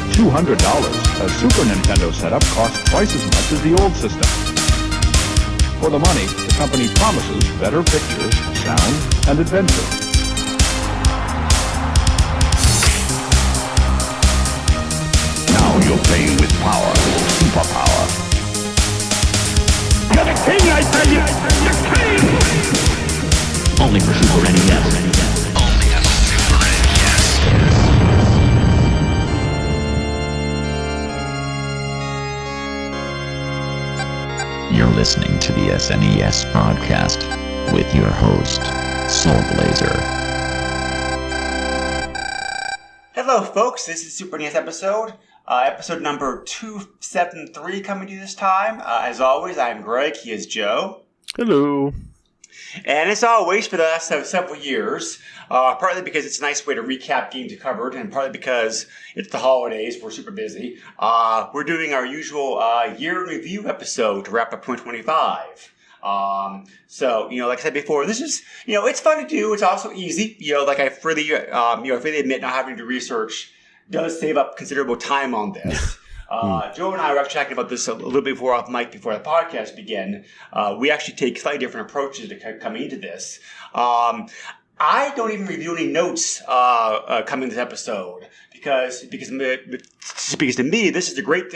At $200, a Super Nintendo setup costs twice as much as the old system. For the money, the company promises better pictures, sound, and adventure. Now you're playing with power, superpower. You're the king, I tell you! The king! Only for Super NES. Only on Super NES. You're listening to the SNES podcast with your host, Soulblazer. Hello, folks. This is Super NES episode number 273 coming to you this time. As always, I'm Greg. He is Joe. Hello. And as always, for the last several years, partly because it's a nice way to recap games you covered, and partly because it's the holidays, we're super busy, we're doing our usual year in review episode to wrap up 2025. So, like I said before, this is, it's fun to do. It's also easy. I freely admit not having to research does save up considerable time on this. Joe and I were actually talking about this a little bit before off mic before the podcast began. We actually take slightly different approaches to coming into this. I don't even review any notes coming this episode because to me this is a great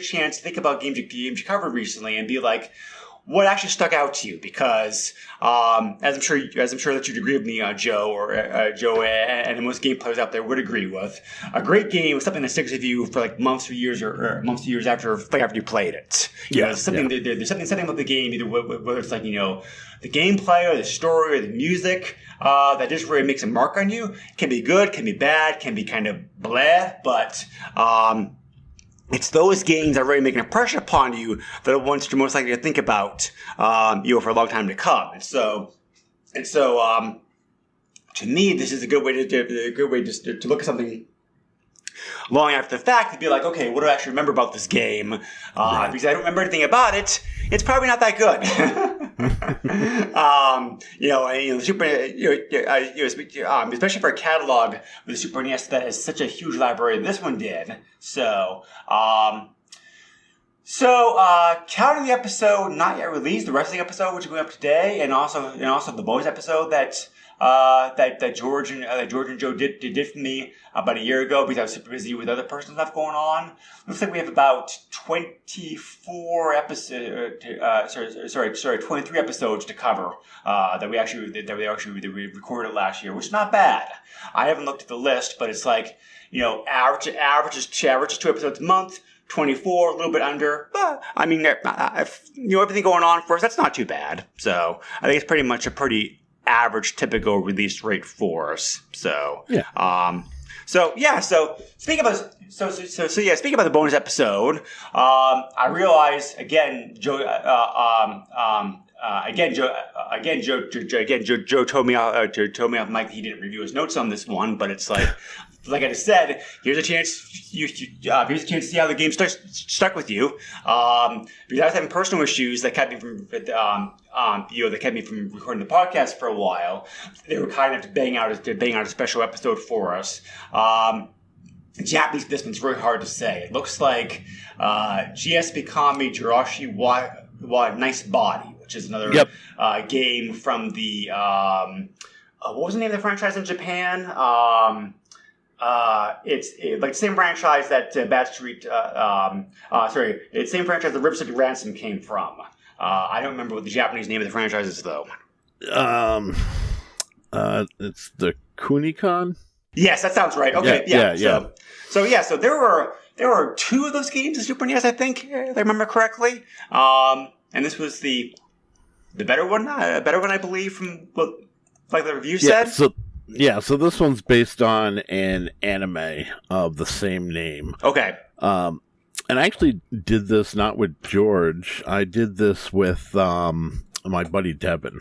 chance to think about games you covered recently and be like, what actually stuck out to you? Because as I'm sure that you'd agree with me, Joe, and most game players out there would agree with, a great game is something that sticks with you for like months or years after you played it. There's something about the game, either whether it's like the gameplay or the story or the music that just really makes a mark on you. It can be good, can be bad, can be kind of bleh, but it's those games that really make an impression upon you that are ones you're most likely to think about, for a long time to come. And so, to me, this is a good way to look at something long after the fact and be like, okay, what do I actually remember about this game? Because I don't remember anything about it. It's probably not that good. Especially for a catalog with the Super NES that has such a huge library, this one did. So, counting the episode not yet released, the wrestling episode which is going up today, and also the bonus episode that George and Joe did for me about a year ago because I was super busy with other personal stuff going on. Looks like we have about 23 episodes to cover that we recorded last year, which is not bad. I haven't looked at the list, but it's like average is 2 episodes a month. 24, a little bit under. But, everything going on for us, that's not too bad. So I think it's pretty much a pretty average, typical release rate for us. So, yeah. So speaking about the bonus episode, I realized again, Joe told me off mic he didn't review his notes on this one, but it's like I just said, here's a chance. Here's a chance to see how the game stuck with you. Because I was having personal issues that kept me from recording the podcast for a while. They were kind enough to bang out a special episode for us. Japanese, this one's really hard to say. It looks like GSP Kami Jirashi wa Nice Body, which is another game from the what was the name of the franchise in Japan? It's like the same franchise that Bad Street. It's the same franchise that River City Ransom came from. I don't remember what the Japanese name of the franchise is though. It's the Kunikon. Yes, that sounds right. Okay, yeah. So there were 2 of those games in Super NES, I think, if I remember correctly. And this was the better one, I believe, from what like the review said. So this one's based on an anime of the same name. Okay. And I actually did this not with George. I did this with my buddy Devin.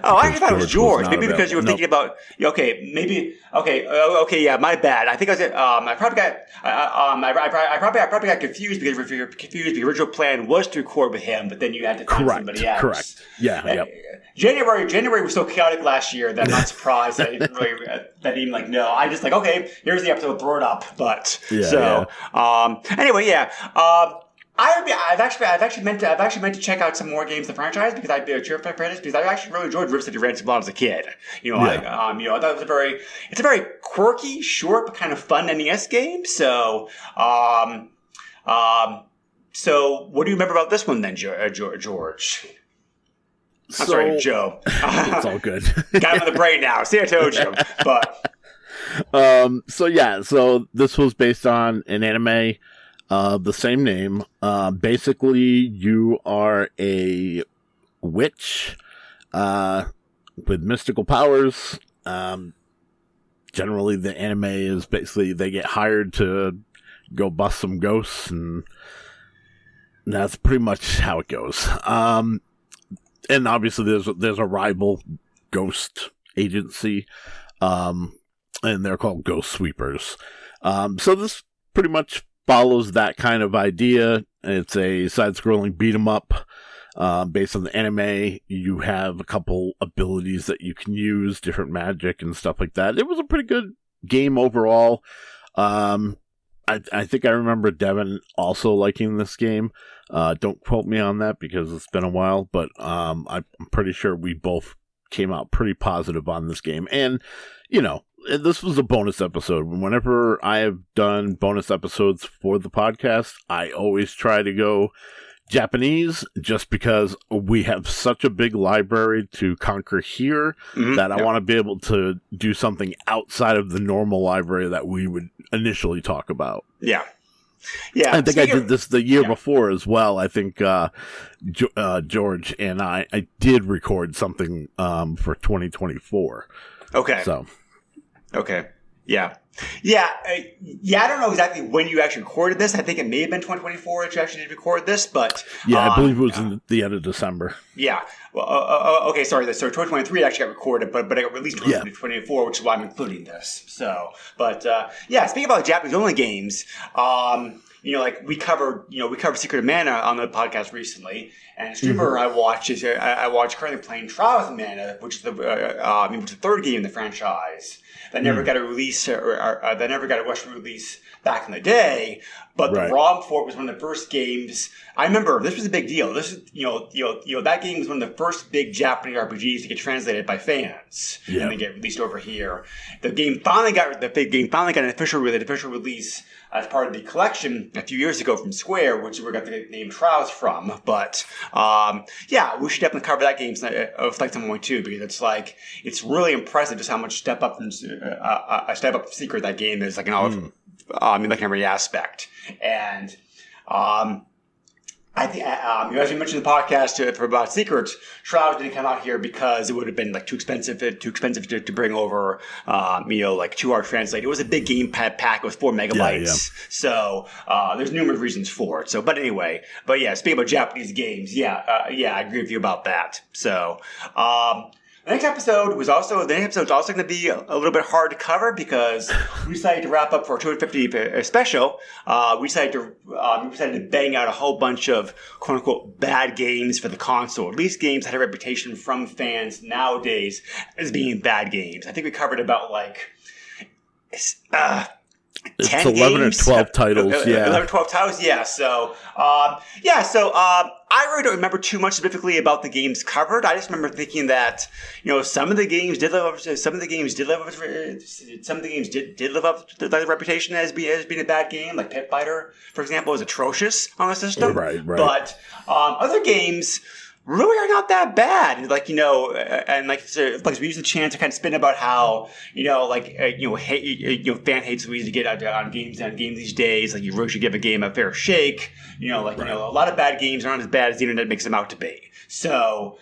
Oh, I thought it was George. Maybe because you were thinking about. Okay, yeah, my bad. I think I was. I probably got confused because the original plan was to record with him, but then you had to find somebody else. Correct. Yeah. January was so chaotic last year that I'm not surprised that I didn't really no. I just okay, here's the episode, throw it up. But anyway, yeah. I've actually meant to check out some more games of the franchise because I've been a cheer apprentice because I actually really enjoyed River City Ransom as a kid. I thought it was it's a very quirky, short but kind of fun NES game. So, so what do you remember about this one then, George? I'm sorry, Joe. It's all good. Got him on the brain now. See, I told you. But so this was based on an anime of the same name. Basically, you are a witch with mystical powers. Generally, the anime is basically they get hired to go bust some ghosts, and that's pretty much how it goes. And obviously, there's a rival ghost agency, and they're called Ghost Sweepers. So this pretty much follows that kind of idea. It's a side-scrolling beat-em-up based on the anime. You have a couple abilities that you can use, different magic and stuff like that. It was a pretty good game overall. I think I remember Devin also liking this game. Don't quote me on that because it's been a while, but I'm pretty sure we both came out pretty positive on this game. And, this was a bonus episode. Whenever I have done bonus episodes for the podcast, I always try to go Japanese just because we have such a big library to conquer here that I want to be able to do something outside of the normal library that we would initially talk about. Yeah. Yeah. I think I did this the year before as well. I think George and I did record something for 2024. Okay. So. Okay. Yeah. Yeah. I don't know exactly when you actually recorded this. I think it may have been 2024 that you actually did record this, but... Yeah, I believe it was in the end of December. Yeah. Well, okay, sorry. So 2023 actually got recorded, but it got released in 2024, which is why I'm including this. So, but, speaking about Japanese-only games, we covered Secret of Mana on the podcast recently, and a streamer I watch currently playing Trials of Mana, which is the third game in the franchise that never got a release or that never got a Western release back in the day. But the ROM for it was one of the first games. I remember this was a big deal. This is that game was one of the first big Japanese RPGs to get translated by fans and then get released over here. The game finally got an official release as part of the collection a few years ago from Square, which we got the name Trials from. But we should definitely cover that game of Flight Simulator 2 because it's really impressive just how much step up from Secret that game is like in every aspect. And I think, as you mentioned in the podcast for about Secret, Trials didn't come out here because it would have been too expensive to bring over, 2-hour translate. It was a big game pack. It was 4 megabytes. Yeah. So, there's numerous reasons for it. So, speaking about Japanese games, I agree with you about that. So, the next episode is also going to be a little bit hard to cover because we decided to wrap up for our 250 special. We decided to bang out a whole bunch of quote unquote bad games for the console. At least games that had a reputation from fans nowadays as being bad games. I think we covered about 10 11 games? or 12 titles, 11 12 titles, yeah. So, I really don't remember too much specifically about the games covered. I just remember thinking that, some of the games did live up to the reputation as being a bad game. Like Pit Fighter, for example, is atrocious on the system. Right. But other games really are not that bad. We use the chance to kind of spin about how, fan hates we to get on games these days. Like, you really should give a game a fair shake. A lot of bad games aren't as bad as the internet makes them out to be. So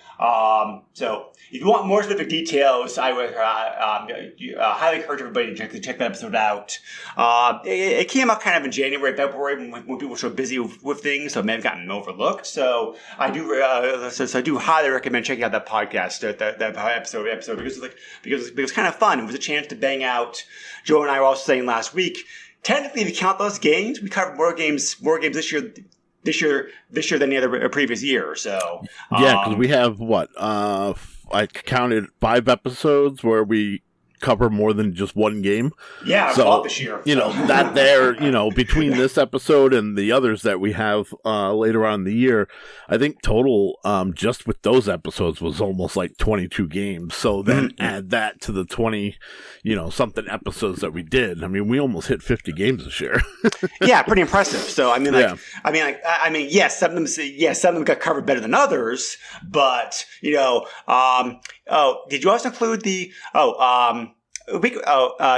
if you want more specific details, I would highly encourage everybody to check that episode out. It came out kind of in January, February when people were so busy with things, so it may have gotten overlooked. So I do so I do highly recommend checking out that podcast, that episode because it was kind of fun. It was a chance to bang out. Joe and I were also saying last week. Technically, if you count those games, we covered more games this year than the other previous year. So yeah, because we have what I counted 5 episodes where we cover more than just one game. Yeah, so all this year. That there, between this episode and the others that we have later on in the year, I think total just with those episodes was almost like 22 games. So then add that to the 20, something episodes that we did. I mean, we almost hit 50 games this year. Yeah, pretty impressive. So yes, some of them got covered better than others, but did you also include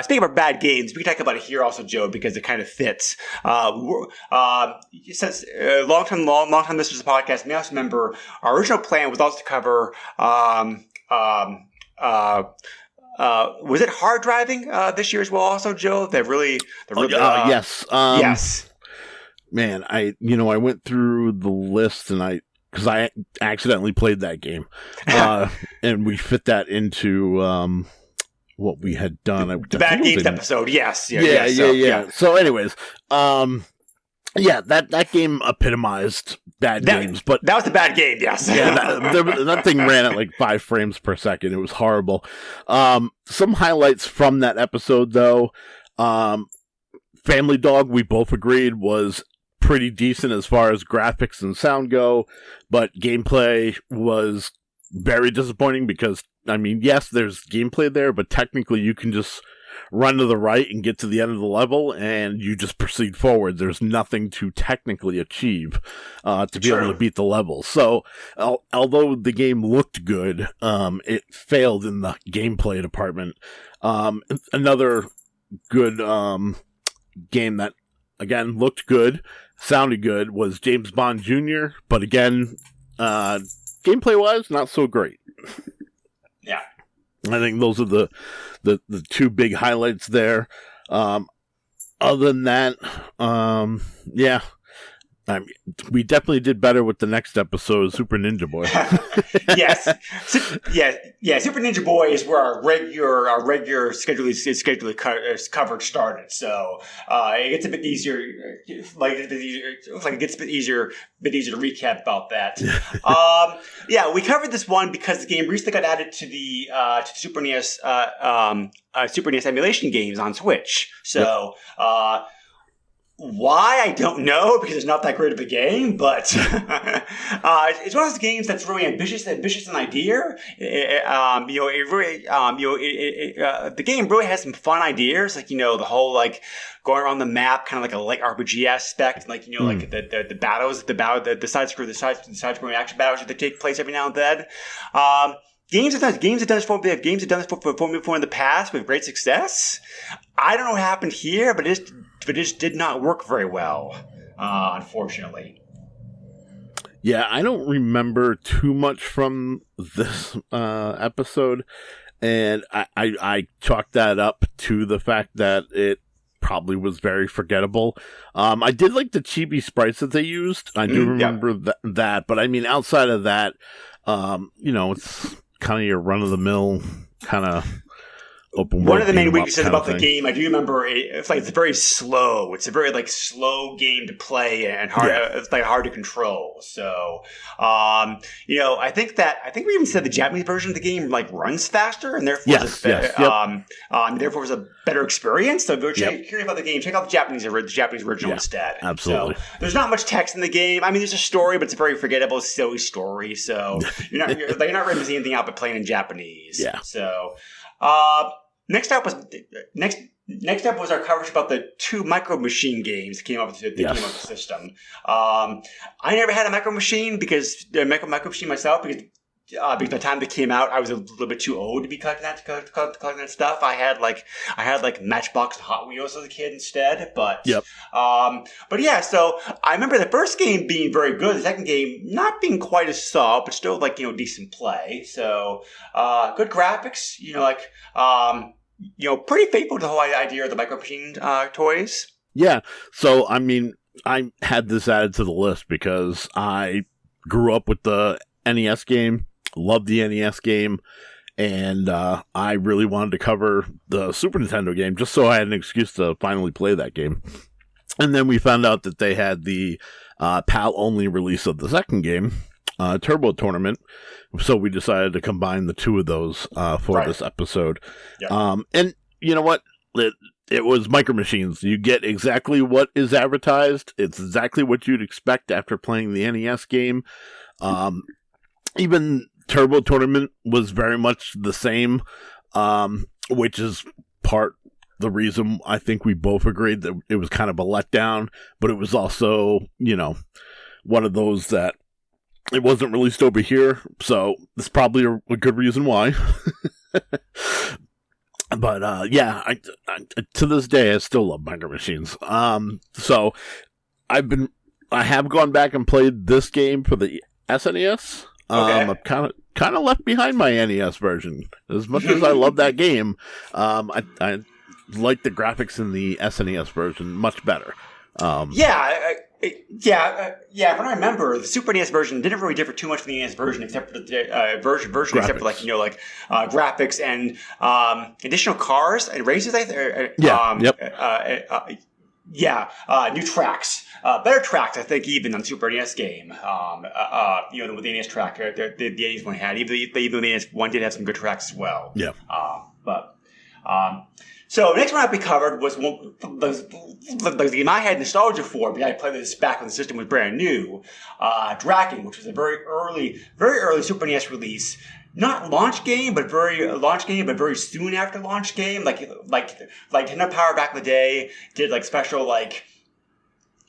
speaking of bad games, we can talk about it here also, Joe, because it kind of fits. Since long time listeners to the podcast may also remember our original plan was also to cover was it hard driving this year as well? Also, Joe, yes, yes. Man, I went through the list because I accidentally played that game, and we fit that into what we had done. The bad games episode, yes. Yeah. So anyways, that game epitomized bad games, but that was the bad game, yes. Yeah, that thing ran at like 5 frames per second. It was horrible. Some highlights from that episode, though. Family Dog, we both agreed, was pretty decent as far as graphics and sound go, but gameplay was very disappointing because, yes, there's gameplay there, but technically you can just run to the right and get to the end of the level and you just proceed forward. There's nothing to technically achieve to be able to beat the level. So although the game looked good, it failed in the gameplay department. Another good game that, again, looked good, sounded good, was James Bond Jr., but again, gameplay-wise, not so great. Yeah. I think those are the 2 big highlights there. Other than that, we definitely did better with the next episode, Super Ninja Boy. Yes. Super Ninja Boy is where our regular coverage started. So it gets a bit easier. It gets a bit easier to recap about that. We covered this one because the game recently got added to the Super NES Super NES emulation games on Switch. So. Why? I don't know, because it's not that great of a game, but it's one of those games that's really ambitious in idea. The game really has some fun ideas, like, the whole, like, going around the map, kind of like a light RPG aspect, like, like the battles, the side-scrolling action battles that take place every now and then. Games have done this for me before in the past with great success. I don't know what happened here, but it just did not work very well, unfortunately. Yeah, I don't remember too much from this episode, and I chalked that up to the fact that it probably was very forgettable. I did like the chibi sprites that they used. I do remember that, but outside of that, it's kind of your run-of-the-mill kind of open world. One of the main weaknesses about the game, I do remember, it's very slow. It's a very slow game to play and hard. It's hard to control. So, I think we even said the Japanese version of the game runs faster and therefore therefore was a better experience. So if you're curious about the game, check out the Japanese original instead. Absolutely. So, there's not much text in the game. There's a story, but it's a very forgettable, silly story. So you're not really missing anything out but playing in Japanese. Yeah. So. Next up was our coverage about the 2 Micro Machine games that came up with the system. I never had a Micro Machine because Micro Machine myself because by the time they came out, I was a little bit too old to be collecting that stuff. I had Matchbox and Hot Wheels as a kid instead. So I remember the first game being very good. The second game not being quite as solid, but still decent play. So good graphics. Pretty faithful to the whole idea of the Micro Machine toys. Yeah. So I had this added to the list because I grew up with the NES game. Loved the NES game. And I really wanted to cover the Super Nintendo game just so I had an excuse to finally play that game. And then we found out that they had the PAL-only release of the second game, Turbo Tournament. So we decided to combine the two of those for this episode. Yep. And you know what? It was Micro Machines. You get exactly what is advertised. It's exactly what you'd expect after playing the NES game. Even Turbo Tournament was very much the same, which is part the reason I think we both agreed that it was kind of a letdown, but it was also, one of those that it wasn't released over here, so it's probably a good reason why. But I to this day I still love Micro Machines. So I have gone back and played this game for the SNES. Okay. I'm kind of left behind my NES version. As much as I love that game, I like the graphics in the SNES version much better. From what I remember, the Super NES version didn't really differ too much from the NES version, except for the version except for graphics and additional cars and races. New tracks, better tracks, I think, even on the Super NES game. Than with the NES track the NES one had. Even the NES one did have some good tracks as well. Yeah. So the next one we covered was the game I had nostalgia for, because I played this back when the system was brand new. Draken, which was a very early Super NES release. Not launch game, but very soon after launch game. Like Nintendo Power back in the day did special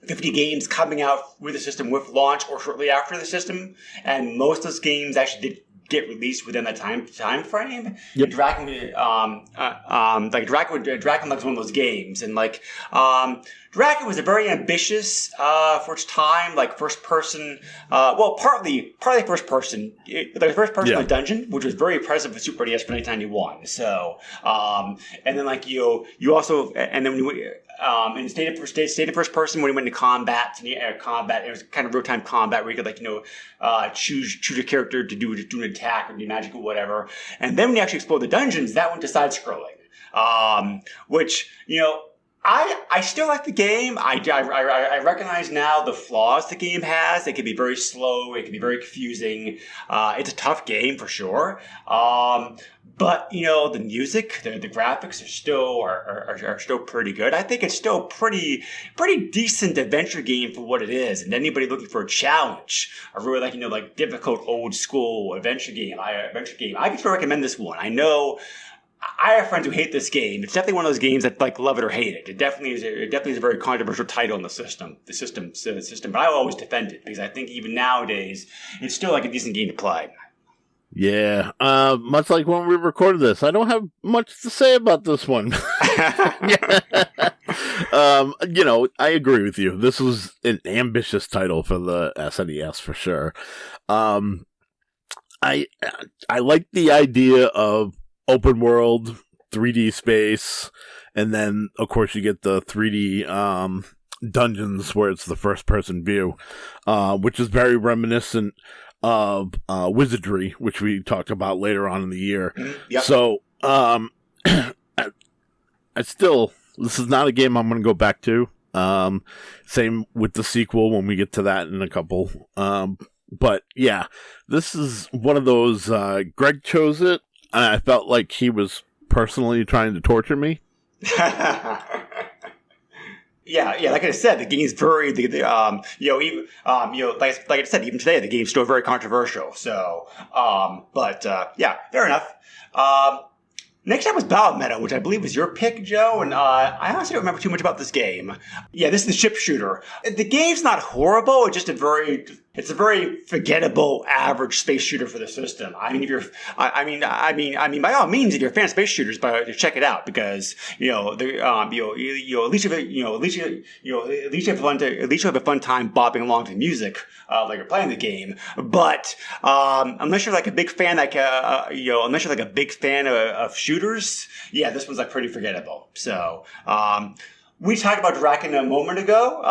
50 games coming out with the system with launch or shortly after the system, and most of those games actually did get released within that time frame. Yep. Draken was one of those games, and Draken was a very ambitious for its time, first person. Partly first person. The first person in the dungeon, which was very impressive with Super NES for 1991. So, and then you also, and then when you. In stayed in first person when we went into combat. It was kind of real time combat where you could choose a character to do an attack or do magic or whatever. And then when you actually explore the dungeons, that went to side scrolling, which I still like the game. I recognize now the flaws the game has. It can be very slow. It can be very confusing. It's a tough game for sure. But the music, the graphics are still pretty good. I think it's still pretty decent adventure game for what it is. And anybody looking for a challenge, a really difficult old school adventure game, I can still recommend this one. I know I have friends who hate this game. It's definitely one of those games that love it or hate it. It definitely is a very controversial title in the system. But I always defend it because I think even nowadays it's still a decent game to play. Yeah, much like when we recorded this, I don't have much to say about this one. I agree with you. This was an ambitious title for the SNES for sure. I like the idea of open world, 3D space, and then of course you get the 3D dungeons where it's the first person view, which is very reminiscent of Wizardry, which we talked about later on in the year. Yep. So I still, this is not a game I'm going to go back to. Same with the sequel when we get to that in a couple. But yeah, this is one of those, Greg chose it, and I felt like he was personally trying to torture me. Yeah. Like I said, the game's very, like I said, even today, the game's still very controversial. So, fair enough. Next up was Battle Meta, which I believe was your pick, Joe, and I honestly don't remember too much about this game. Yeah, this is the ship shooter. The game's not horrible. It's just it's a very forgettable average space shooter for the system. I mean, by all means, if you're a fan of space shooters, check it out because at least you have a fun time bopping along to the music like you're playing the game. But unless you're a big fan, of shooters, yeah, this one's pretty forgettable. So we talked about Draken a moment ago.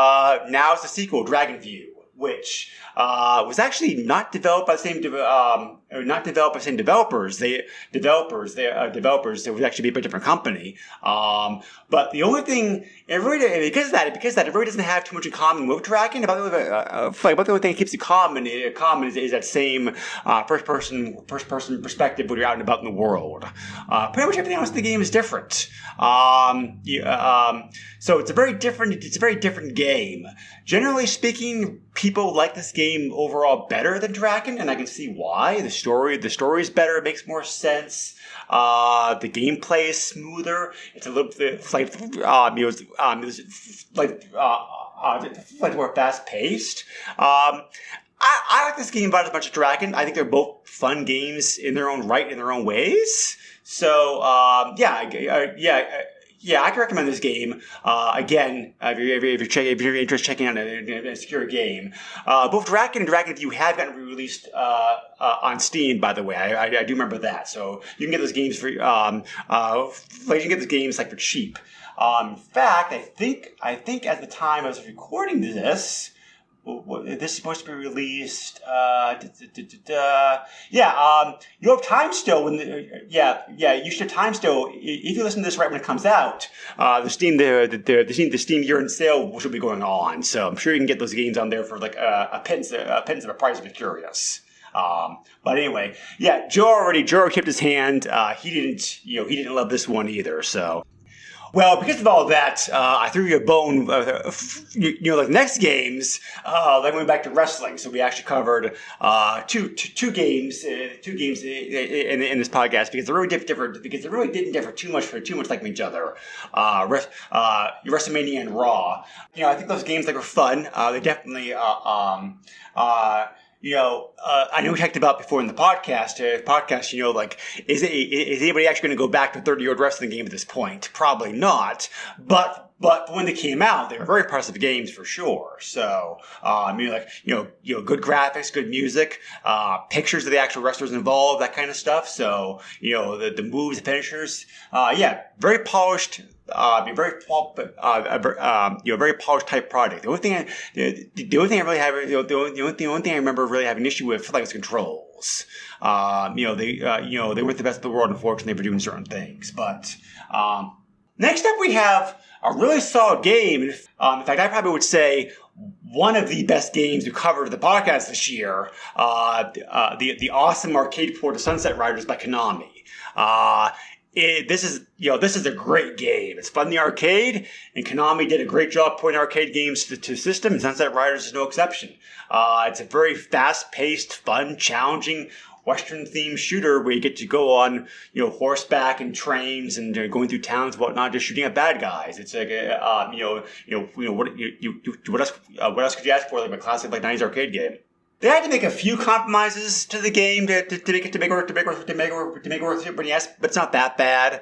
Now it's the sequel, Dragon View. which was actually not developed by the same developers. Developers. It would actually be a different company. But the only thing, because of that, it really doesn't have too much in common with Dragon. About the only thing that keeps it common is that same first person perspective when you're out and about in the world. Pretty much everything else in the game is different. So it's a very different game. Generally speaking, people like this game overall better than Dragon, and I can see why. The story is better. It makes more sense. The gameplay is smoother. It's a little bit like more fast paced. I like this game about as much as Dragon. I think they're both fun games in their own right, in their own ways. So yeah, I can recommend this game. Again, if you're interested in checking out a secure game, both Dragon and Dragon View have gotten re-released on Steam. By the way, I do remember that. So you can get those games for for cheap. In fact, I think at the time I was recording this. This is supposed to be released. You have time still. You should have time still. If you listen to this right when it comes out, the Steam year-end sale should be going on. So I'm sure you can get those games on there for like a pittance of a price if you're curious. But anyway, yeah, Joe kept his hand. He didn't love this one either. So. Well, because of all of that, I threw you a bone. Like next games, like going back to wrestling. So we actually covered two games in this podcast because they're really different. Because they really didn't differ too much like from each other. WrestleMania and Raw. I think those games were fun. They definitely. I know we talked about before in the podcast, is anybody actually going to go back to a 30-year-old wrestling game at this point? Probably not. But when they came out, they were very impressive games for sure. So, good graphics, good music, pictures of the actual wrestlers involved, that kind of stuff. So, the moves, the finishers, very polished. Very polished type project. The only thing I really have, the only thing I remember really having an issue with, was controls. They weren't the best in the world, unfortunately, for doing certain things. But next up, we have a really solid game. In fact, I probably would say one of the best games we covered the podcast this year. The awesome arcade port of Sunset Riders by Konami. This is a great game. It's fun in the arcade, and Konami did a great job porting arcade games to system, and Sunset Riders is no exception. It's a very fast-paced, fun, challenging, Western-themed shooter where you get to go on, horseback and trains and going through towns and whatnot, just shooting at bad guys. It's like, what else could you ask for? Like a classic 90s arcade game. They had to make a few compromises to the game to make it work with Super NES, but it's not that bad.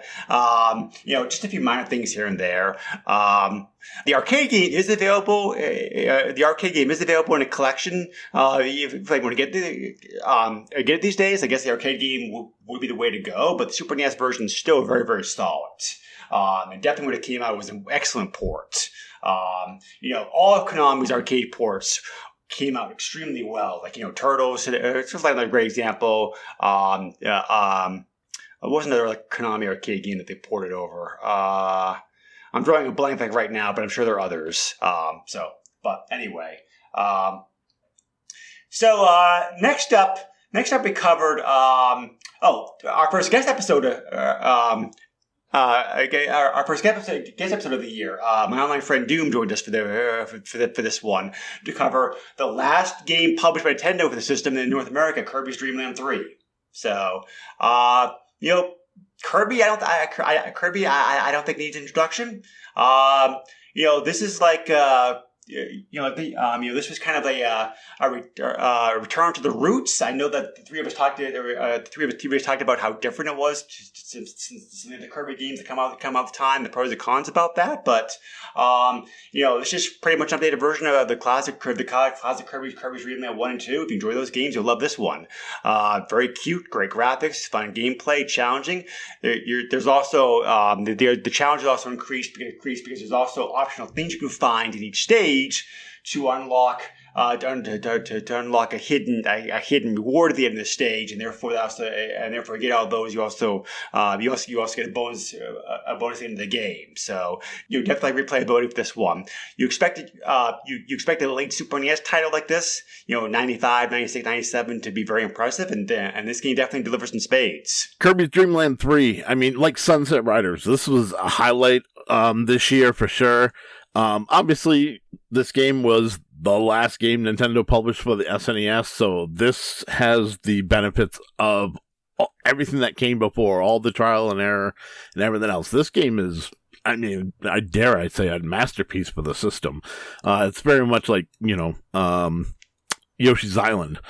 Just a few minor things here and there. The arcade game is available. In a collection. If you want to get it these days, I guess the arcade game would be the way to go. But the Super NES version is still very, very solid. And definitely when it came out, it was an excellent port. All of Konami's arcade ports came out extremely well. Turtles, it's just like a great example. It wasn't another Konami arcade game that they ported over. I'm drawing a blank right now, but I'm sure there are others. But anyway. Next up we covered, our first guest episode, our first guest episode of the year. My online friend Doom joined us for this one to cover the last game published by Nintendo for the system in North America, Kirby's Dream Land 3. So, Kirby, I don't think needs introduction. This is like. This was kind of a return to the roots. I know that the three of us talked about how different it was since the Kirby games that come out at the time, the pros and cons about that. But this is pretty much an updated version of the classic Kirby's Dream Land 1 and 2. If you enjoy those games, you'll love this one. Very cute, great graphics, fun gameplay, challenging. There's also the challenge is also increased because there's also optional things you can find in each stage to unlock to unlock a hidden reward at the end of the stage, and therefore get all those. You also get a bonus at the end of the game. So definitely replayability for this one. You expected a late Super NES title like this, 95, 96, 97 to be very impressive, and this game definitely delivers in spades. Kirby's Dream Land 3, I mean, like Sunset Riders, this was a highlight this year for sure. Obviously, this game was the last game Nintendo published for the SNES, so this has the benefits of everything that came before, all the trial and error and everything else. This game is, I mean, I say a masterpiece for the system. It's very much like, Yoshi's Island.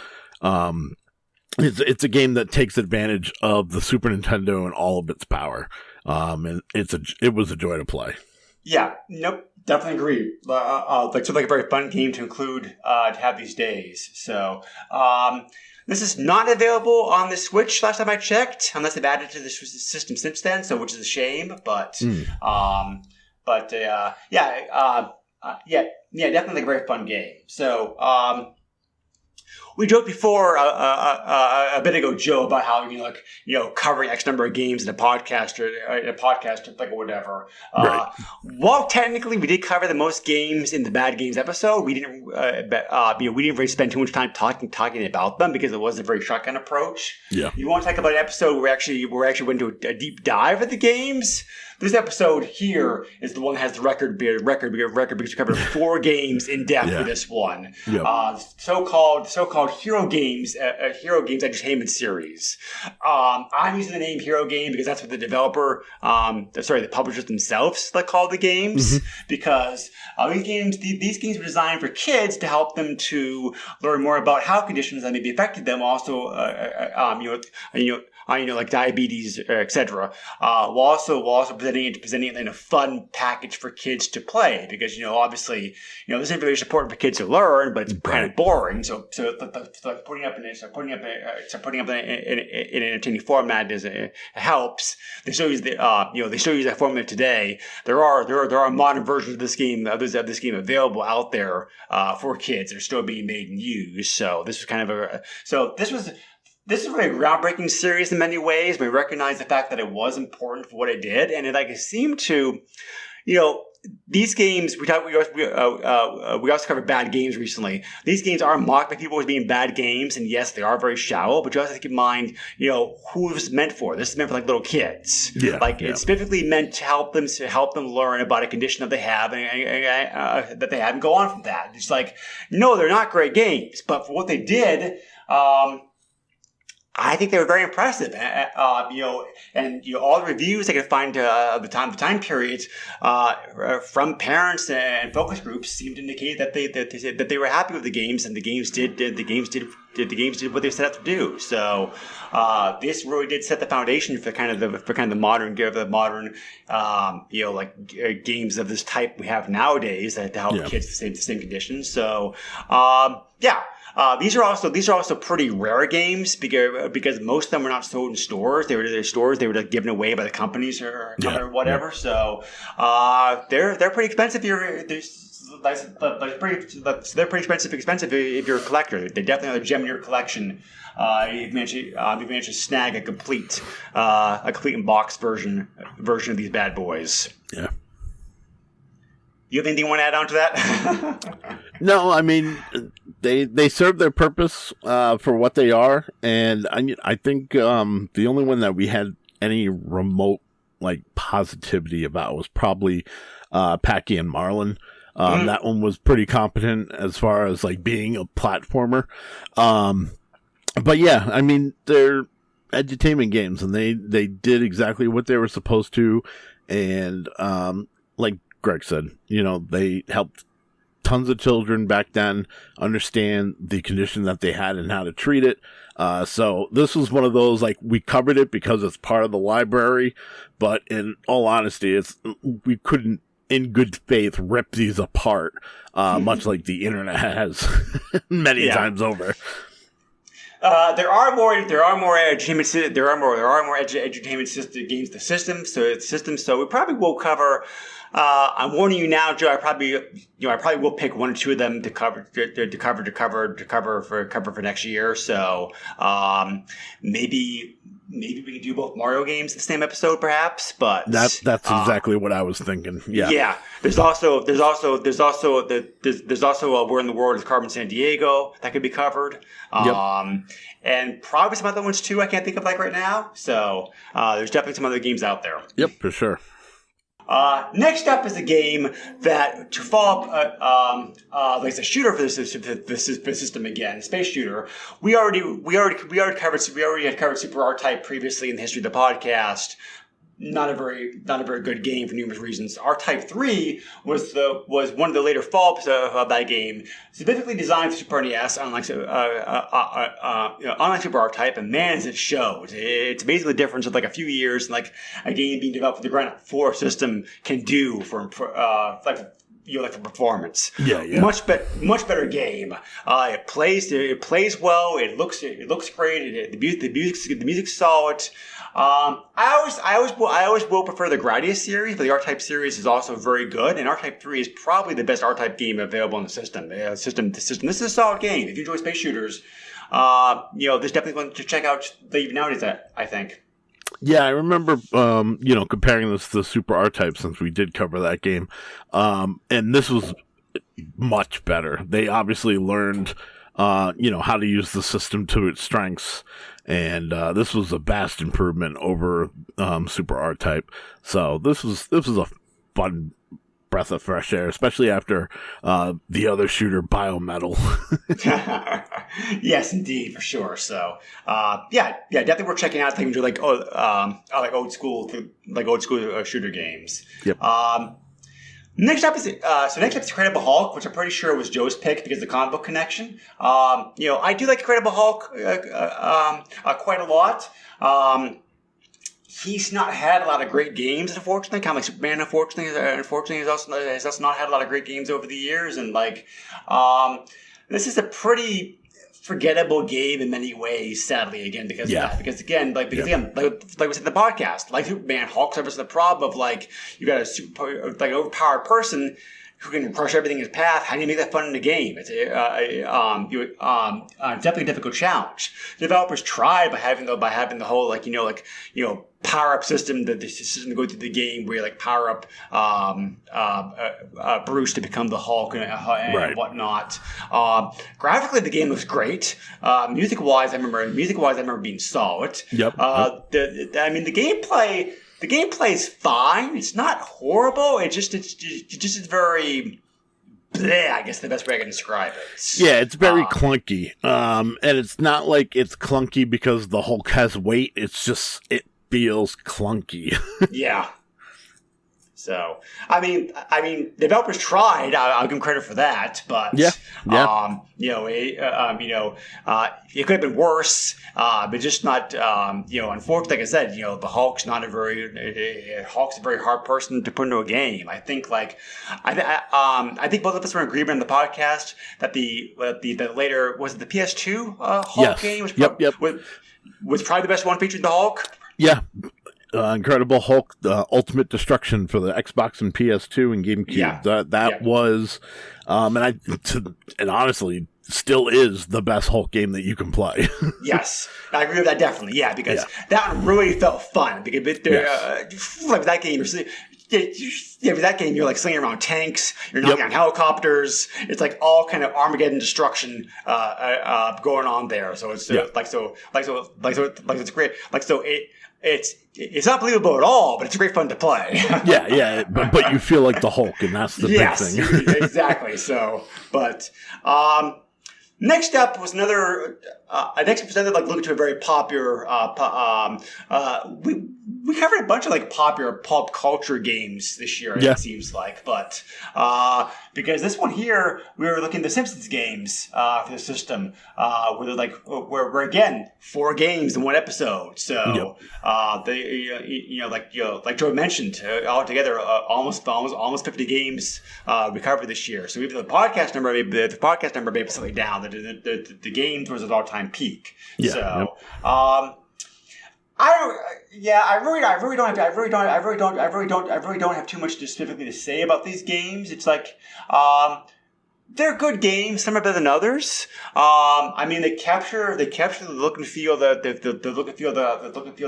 It's a game that takes advantage of the Super Nintendo and all of its power. And it was a joy to play. Yeah, nope, definitely agree. It's like a very fun game to include to have these days. So this is not available on the Switch last time I checked, unless they've added to the system since then. So which is a shame, but definitely a very fun game. So. We joked before a bit ago, Joe, about how covering X number of games in a podcast or whatever. Right. While technically we did cover the most games in the Bad Games episode, we didn't really spend too much time talking about them because it was a very shotgun approach. Yeah. You want to talk about an episode where we actually went into a deep dive of the games? This episode here is the one that has the record because we covered 4 games in depth for this one. Yep. So-called Hero Games Entertainment Series. I'm using the name Hero Game because that's what the the publishers themselves call the games. Mm-hmm. Because these games were designed for kids to help them to learn more about how conditions that maybe affected them. Also, like diabetes, etc. While also presenting it in a fun package for kids to play, because obviously this information is important for kids to learn, but it's kind of boring. So putting up in an entertaining format helps. They still use that format today. There are modern versions of this game available out there for kids. They're still being made and used. So this was kind of This is a very groundbreaking series in many ways. We recognize the fact that it was important for what it did, and it seemed to, these games. We also covered Bad Games recently. These games are mocked by people as being bad games, and yes, they are very shallow. But you also have to keep in mind, who it was meant for. This is meant for little kids. It's specifically meant to help them learn about a condition that they have and go on from that. It's no, they're not great games, but for what they did. I think they were very impressive, and all the reviews I could find the time periods from parents and focus groups seemed to indicate that they were happy with the games, and the games did what they set out to do. So this really did set the foundation for the modern games of this type we have nowadays that to help kids the same conditions. So these are also pretty rare games because most of them were not sold in stores. They were given away by the companies or whatever. So they're pretty expensive. They're pretty expensive if you're a collector. They definitely are a gem in your collection. You've managed to snag a complete in box version of these bad boys. Yeah. You have anything you want to add on to that? No, I mean, they serve their purpose for what they are, and I think the only one that we had any remote positivity about was probably Packy and Marlin. That one was pretty competent as far as being a platformer. But yeah, I mean, they're edutainment games, and they did exactly what they were supposed to, and like Greg said, they helped tons of children back then understand the condition that they had and how to treat it. So this was one of those, we covered it because it's part of the library, but in all honesty, we couldn't, in good faith, rip these apart, much like the internet has many times over. There are more edutainment system games. The system. So we probably will cover. I'm warning you now, Joe. I probably will pick one or two of them to cover for next year. So maybe we can do both Mario games in the same episode, perhaps. But that's exactly what I was thinking. Yeah. Yeah. There's also Where in the World is Carmen Sandiego that could be covered. And probably some other ones too. I can't think of right now. So there's definitely some other games out there. Yep, for sure. Next up is a game that to follow up, like a shooter for this system again, space shooter. We already had covered Super R-Type previously in the history of the podcast. Not a very good game for numerous reasons. R-Type 3 was one of the later follow-ups of that game, specifically designed for Super NES, unlike Super R-Type, and man, as it showed. It's amazing the difference of a few years and a game being developed for the ground up floor system can do for performance. Yeah. Much better game. It plays well. It looks great. The music's solid. I always will prefer the Gradius series, but the R-Type series is also very good, and R-Type 3 is probably the best R-Type game available in the system. This is a solid game. If you enjoy space shooters, there's definitely one to check out even nowadays, I think. Yeah, I remember, comparing this to Super R-Type since we did cover that game. And this was much better. They obviously learned, how to use the system to its strengths. And this was a vast improvement over Super R-Type. So this was a fun breath of fresh air, especially after the other shooter, Biometal. Yes, indeed, for sure. So, definitely worth checking out. I think we do old school shooter games. Yep. Next up is Incredible Hulk, which I'm pretty sure was Joe's pick because of the comic book connection. I do like Incredible Hulk quite a lot. He's not had a lot of great games, unfortunately. Kind of like Superman, unfortunately, has also not had a lot of great games over the years. And this is a pretty forgettable game in many ways, sadly, again, because of that. Because again, like we said in the podcast, like Superman, Hulk suffers the problem of you got a super overpowered person who can crush everything in his path. How do you make that fun in the game? It's definitely a difficult challenge. Developers tried by having the whole power up system, the system to go through the game where you power up Bruce to become the Hulk and whatnot. Graphically, the game looks great. Music wise, I remember being solid. Yep. The gameplay. The gameplay is fine. It's not horrible. It just is very bleh, I guess the best way I can describe it. Yeah, it's very clunky. And it's not like it's clunky because the Hulk has weight. It's just, it feels clunky. Yeah. So, developers tried. I'll give them credit for that, but it could have been worse. But just not. Unfortunately, like I said, the Hulk's not Hulk's a very hard person to put into a game. I think I think both of us were in agreement on the podcast that the later was it the PS2 Hulk game was was probably the best one featuring the Hulk. Yeah. Incredible Hulk, Ultimate Destruction for the Xbox and PS2 and GameCube. Yeah. That was, and honestly, still is the best Hulk game that you can play. Yes, I agree with that definitely. Yeah, because that one really felt fun. Because that game, with that game, you're slinging around tanks, you're knocking on helicopters. It's all kind of Armageddon destruction going on there. So it's it's great. It's not believable at all, but it's great fun to play. but you feel like the Hulk, and that's the big thing. Exactly. So, but next up was another. Next presented looking to a very popular. we covered a bunch of like popular pop culture games this year. Yeah. It seems like, but because this one here, we were looking at the Simpsons games for the system, where they're like we're again 4 games in one episode. So like Joe mentioned, altogether almost 50 games we covered this year. So even the podcast number may be slightly down. The games was at all-time peak. Yeah. So. I really don't have too much specifically to say about these games. It's like, they're good games. Some are better than others. I mean, they capture the look and feel, the look and feel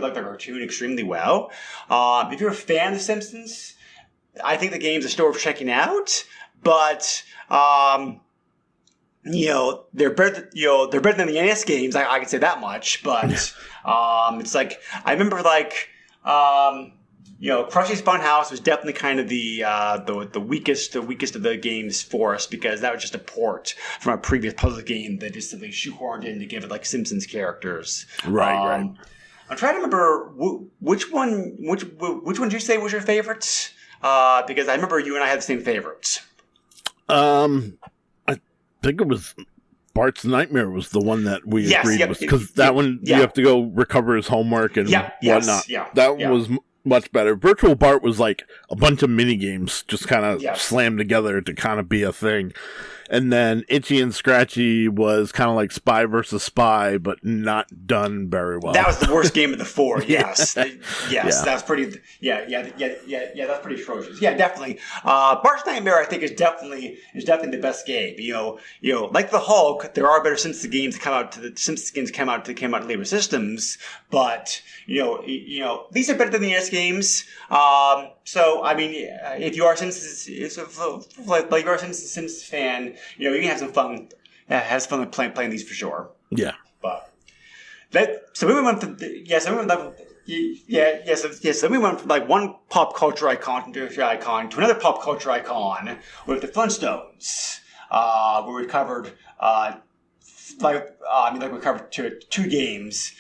like the cartoon extremely well. If you're a fan of The Simpsons, I think the games are still worth checking out. But, they're better. They're better than the NES games. I can say that much. But it's like I remember, like Krusty's Funhouse was definitely kind of the weakest of the games for us, because that was just a port from a previous puzzle game that just simply shoehorned in to give it like Simpsons characters. Right. I'm trying to remember which one did you say was your favorite? Because I remember you and I had the same favorites. I think it was Bart's Nightmare was the one that we agreed with, because one yeah. you have to go recover his homework and whatnot. That was much better. Virtual Bart was like a bunch of mini games just kind of slammed together to kind of be a thing. And then Itchy and Scratchy was kind of like Spy versus Spy, but not done very well. That was the worst game of the 4. Yes, that's pretty. That's pretty atrocious. Yeah, definitely. Bart's Nightmare, I think, is definitely the best game. Like the Hulk, there are better Simpsons games that come out came out to later systems, but these are better than the NES games. So I mean, if you are a Simpsons fan, you can have some fun. Have some fun playing these for sure. Yeah. But so we went from So we went from like one pop culture icon to another pop culture icon with the Flintstones, where we covered we covered two games.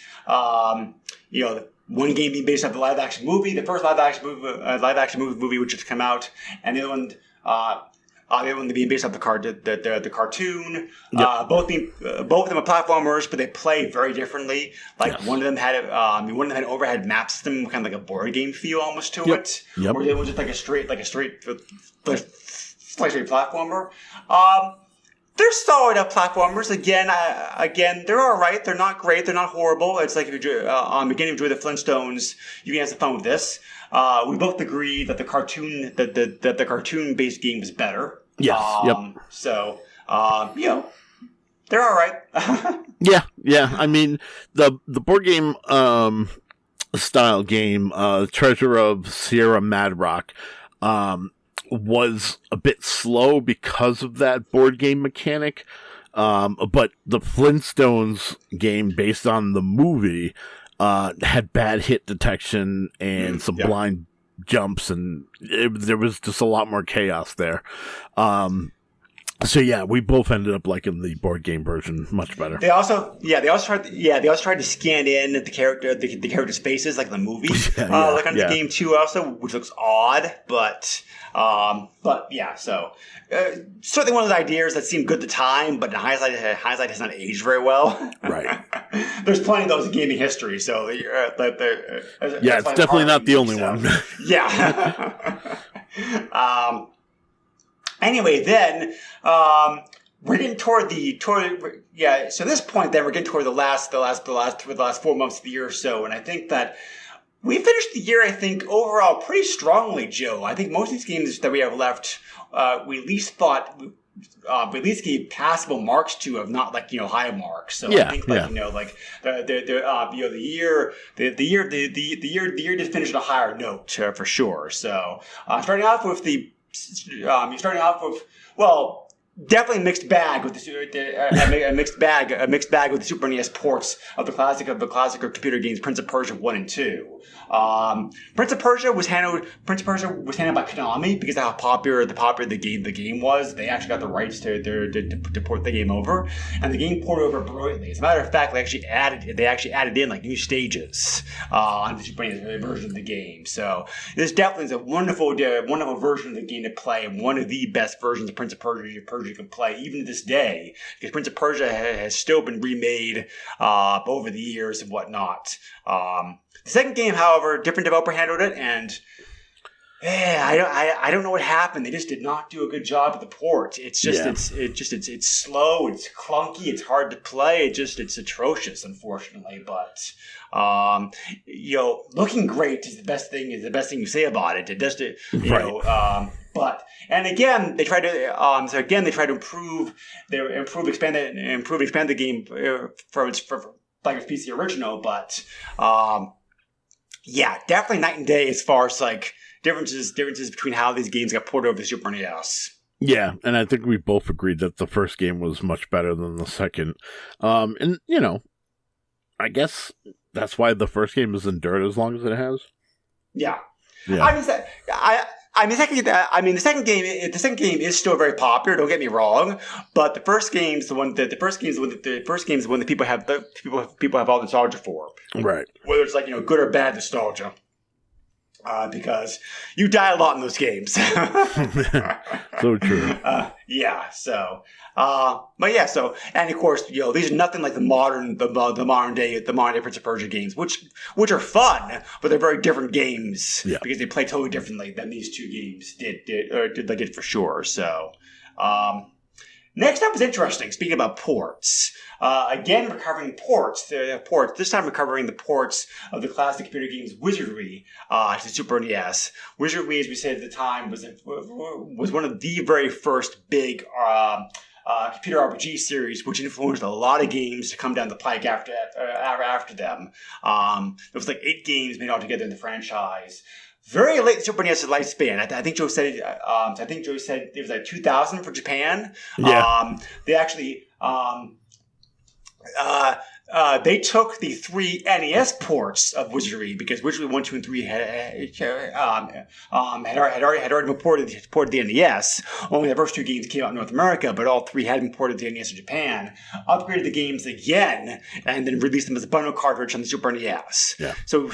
One game being based off the live action movie, the first live action movie which has come out, and the other one being based off the cartoon. Yep. Both of them are platformers, but they play very differently. Like one of them had an overhead map system, kind of like a board game feel almost to it. Yep. Or the other was just like a straight platformer. They're solid platformers. Again, they're all right. They're not great. They're not horrible. It's like if you enjoy the Flintstones, you can have some fun with this. We both agree that the cartoon-based game was better. Yes. So, they're all right. Yeah. I mean, the board game style game, Treasure of Sierra Madrock, was a bit slow because of that board game mechanic. But the Flintstones game, based on the movie, had bad hit detection and some blind jumps, and there was just a lot more chaos there. So yeah, we both ended up liking the board game version much better. They also tried to scan in the character's faces like the movie, like on the game too. Also, which looks odd, but yeah. So certainly one of those ideas that seemed good at the time, but in hindsight has not aged very well. Right. There's plenty of those in gaming history, so it's definitely not the only one. Yeah. Anyway, then we're getting toward so at this point, then we're getting toward the last 4 months of the year or so, and I think that we finished the year, I think, overall pretty strongly, Joe. I think most of these games that we have left, we at least thought we at least gave passable marks to, of not like high marks. So I think the year just finished on a higher note for sure. So starting off with definitely a mixed bag with a mixed bag with the Super NES ports of the classic computer games Prince of Persia 1 and 2. Prince of Persia was handled by Konami because of how popular the game was. They actually got the rights to port the game over, and the game ported over brilliantly. As a matter of fact, they actually added in like new stages on the Super NES version of the game. So this definitely is a wonderful version of the game to play, and one of the best versions of Prince of Persia you can play even to this day, because Prince of Persia has still been remade over the years and whatnot. The second game, however, different developer handled it, and I don't know what happened. They just did not do a good job with the port. It's just it's slow, it's clunky, it's hard to play. It's atrocious, unfortunately. But looking great is the best thing you say about it. It does and again they try to expand the game from its PC original, but definitely night and day as far as like differences between how these games got ported over the Super NES. Yeah, and I think we both agreed that the first game was much better than the second. And I guess that's why the first game has endured as long as it has. Yeah. The second game is still very popular. Don't get me wrong, but the first game is the one that people have all nostalgia for. Right. Whether it's like good or bad nostalgia. Because you die a lot in those games. So true. And of course, these are nothing like the modern day Prince of Persia games, which are fun, but they're very different games because they play totally differently than these two games did for sure. So, next up is interesting. Speaking about ports, again recovering ports. This time recovering the ports of the classic computer games Wizardry to Super NES. Wizardry, as we said at the time, was one of the very first big computer RPG series, which influenced a lot of games to come down the pike after them. There was like 8 games made all together in the franchise. Very late Super NES lifespan. I think Joe said. It was like 2000 for Japan. Yeah. They actually they took the 3 NES ports of Wizardry because Wizardry 1, 2, and 3 had already been ported to the NES. Only the first 2 games came out in North America, but all 3 had been ported to the NES in Japan. Upgraded the games again, and then released them as a bundle cartridge on the Super NES. Yeah. So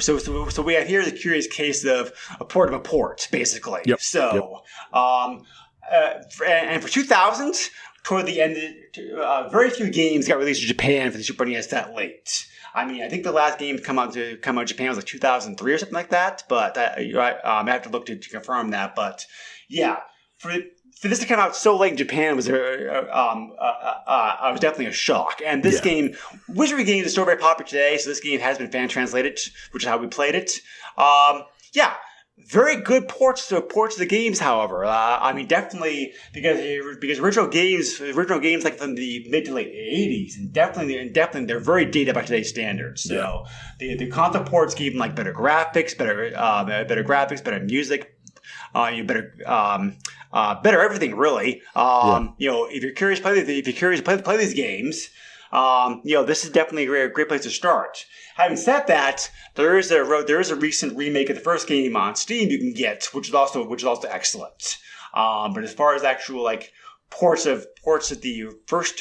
we have here the curious case of a port of a port, basically. Yep. And for 2000. Toward the end, very few games got released in Japan for the Super NES that late. I mean, I think the last game to come out in Japan was like 2003 or something like that. But I have to look to confirm that. But yeah, for this to come out so late in Japan was definitely a shock. And this game, Wizardry games, is still very popular today. So this game has been fan translated, which is how we played it. Very good ports to the games, however. Definitely because original games like from the mid to late 80s, and definitely they're very dated by today's standards. So the console ports gave them like better graphics, better music, better everything really. If you're curious to play these games. This is definitely a great place to start. Having said that, there is a recent remake of the first game on Steam you can get, which is also excellent. But as far as actual like ports of the first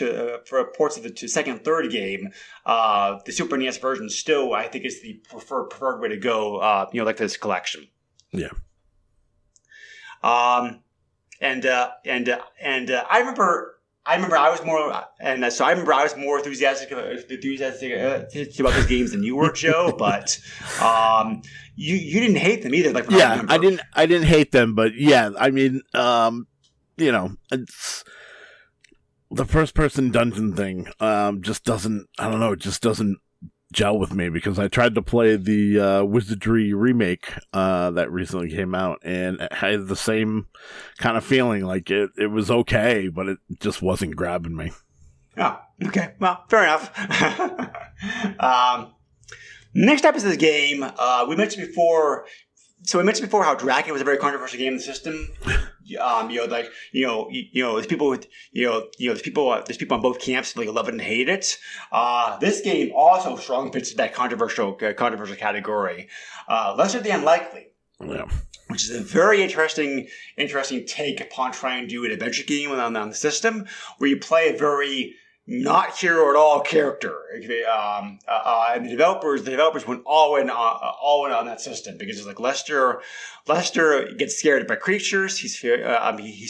ports of the second and third game, the Super NES version still I think is the preferred way to go. Like this collection. Yeah. I remember I was more enthusiastic about these games than you were, Joe. But you didn't hate them either. Like I didn't hate them, but it's the first person dungeon thing. Just doesn't gel with me because I tried to play the Wizardry remake that recently came out, and it had the same kind of feeling. Like it was okay, but it just wasn't grabbing me. Oh, okay. Well, fair enough. Next up is this game. We mentioned before how Dragon was a very controversial game in the system. there's people with, there's people on both camps like love it and hate it. This game also strongly fits in that controversial category. Lesser the Unlikely. Yeah. Which is a very interesting take upon trying to do an adventure game on the system where you play a very not hero at all character. And the developers went all in on that system because it's like Lester gets scared by creatures. He's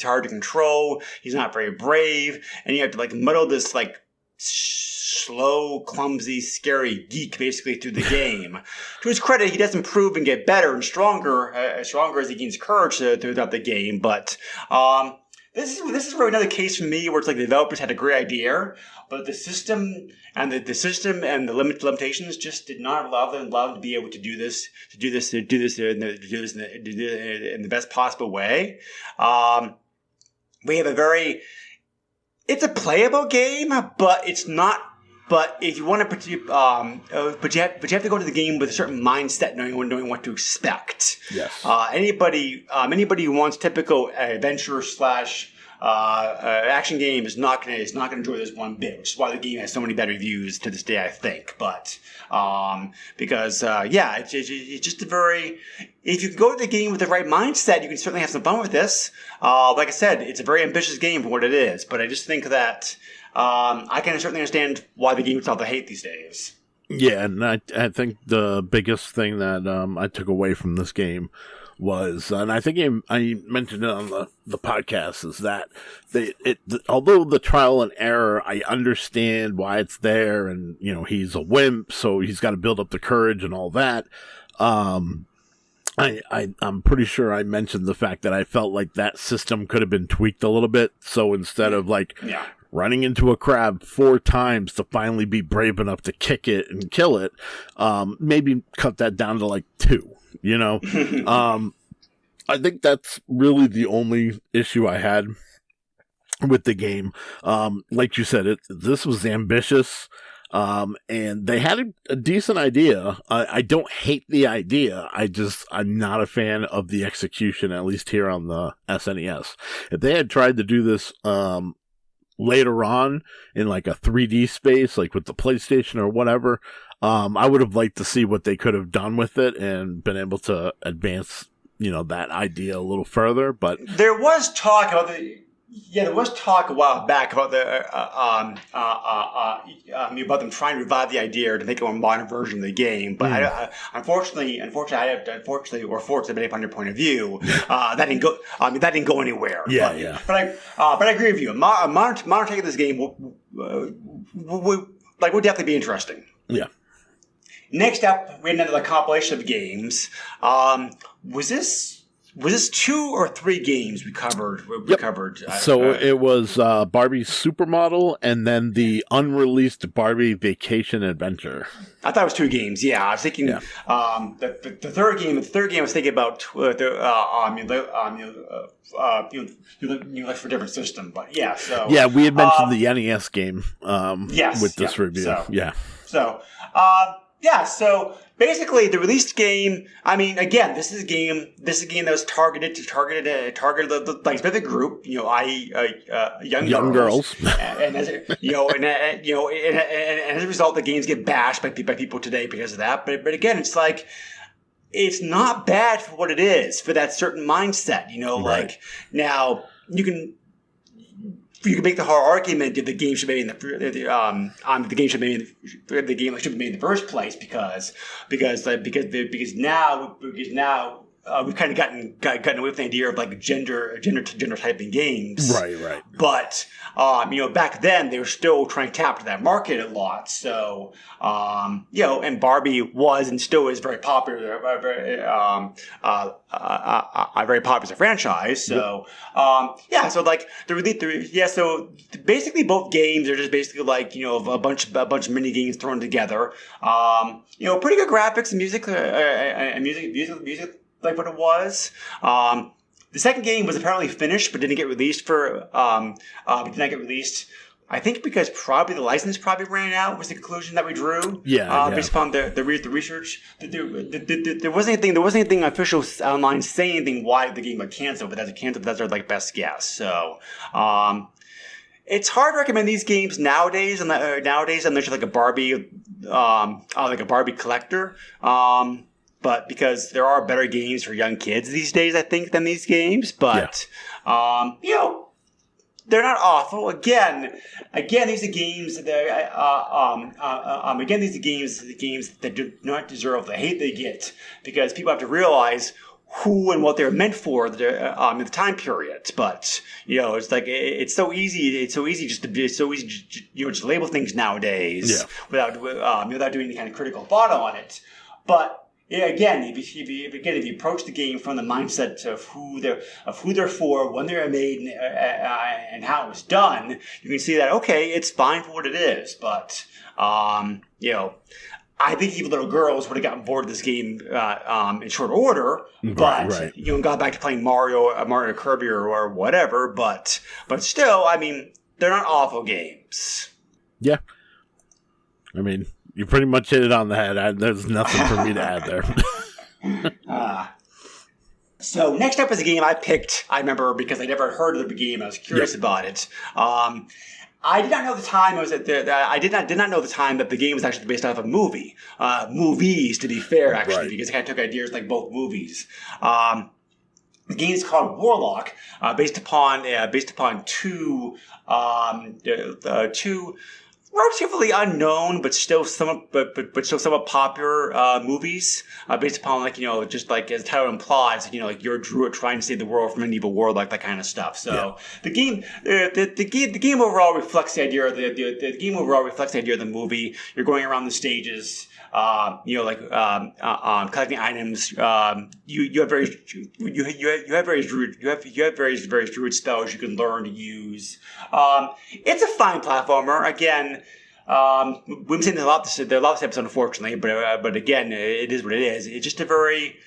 hard to control. He's not very brave, and you have to like muddle this like slow, clumsy, scary geek basically through the game. To his credit, he does improve and get better and stronger as he gains courage throughout the game. But this is really another case for me where it's like the developers had a great idea, but the system and the limitations just did not allow them to be able to do this in the best possible way. We have it's a playable game, but it's not. But if you want to, but you have to go to the game with a certain mindset, knowing what to expect. Yes. Anybody who wants typical adventure / action game is not going to enjoy this one bit, which is why the game has so many bad reviews to this day, I think. But because it's just a very. If you can go to the game with the right mindset, you can certainly have some fun with this. Like I said, it's a very ambitious game for what it is, but I just think that. I can certainly understand why the game is all the hate these days. Yeah, and I think the biggest thing that I took away from this game was, and I think I mentioned it on the podcast, is that although the trial and error, I understand why it's there, and he's a wimp, so he's got to build up the courage and all that. I'm pretty sure I mentioned the fact that I felt like that system could have been tweaked a little bit. So instead of running into a crab 4 times to finally be brave enough to kick it and kill it, maybe cut that down to like 2, I think that's really the only issue I had with the game. Like you said, this was ambitious. And they had a decent idea. I don't hate the idea. I'm not a fan of the execution, at least here on the SNES. If they had tried to do this, later on in like a 3D space, like with the PlayStation or whatever, I would have liked to see what they could have done with it and been able to advance, that idea a little further. But there was talk about a while back about about them trying to revive the idea to make a more modern version of the game. But unfortunately, based on your point of view, that didn't go. That didn't go anywhere. Yeah. But I agree with you. Modern take of this game would definitely be interesting. Yeah. Next up, we had another compilation of games. Was this 2 or 3 games we covered? So it was Barbie's Supermodel and then the unreleased Barbie Vacation Adventure. I thought it was 2 games. Yeah, I was thinking the third game. The third game I was thinking about for a different system. But yeah, so yeah, we had mentioned the NES game. With this review. So basically, the released game. I mean, again, this is a game that was targeted the specific group. Young girls. and as a result, the games get bashed by people today because of that. But again, it's like. It's not bad for what it is, for that certain mindset, Right. Now you can make the hard argument that the game should be in the game should be made in the first place because now we've kind of gotten away from the idea of like gender typing games. Right. But back then they were still trying to tap into that market a lot. So and Barbie was and still is very popular, very popular as a franchise. So so like so basically both games are just basically like a bunch of mini games thrown together. Pretty good graphics and music like what it was. The second game was apparently finished, but didn't get released I think because probably the license probably ran out was the conclusion that we drew. Yeah. Based upon the research. There wasn't anything official online saying anything why the game got canceled, but that's our like best guess. So, it's hard to recommend these games nowadays, unless you're like a Barbie, collector. But because there are better games for young kids these days, I think, than these games. But they're not awful. Again, these are games the games that do not deserve the hate they get, because people have to realize who and what they're meant for in the time period. But it's like it's so easy just label things nowadays without doing any kind of critical thought on it. But yeah, again, if you approach the game from the mindset of who they're for, when they're made, and how it was done, you can see that it's fine for what it is. But I think even little girls would have gotten bored of this game in short order, but got back to playing Mario Kirby or whatever. But still, I mean, they're not awful games. Yeah, I mean, you pretty much hit it on the head. There's nothing for me to add there. So next up is a game I picked. I remember because I never heard of the game. I was curious about it. I did not know the time I did not know the time that the game was actually based off a movie. Movies, to be fair, actually, because I kind of took ideas like both movies. The game is called Warlock, based upon two relatively unknown but still somewhat popular movies, based upon just like as the title implies, you're a druid trying to save the world from an evil warlock, that kind of stuff. So the game overall reflects the idea of the movie. You're going around the stages, collecting items. You have various druid spells you can learn to use. It's a fine platformer. Again, we've seen there are a lot of steps, unfortunately, but again, it is what it is. It's just a very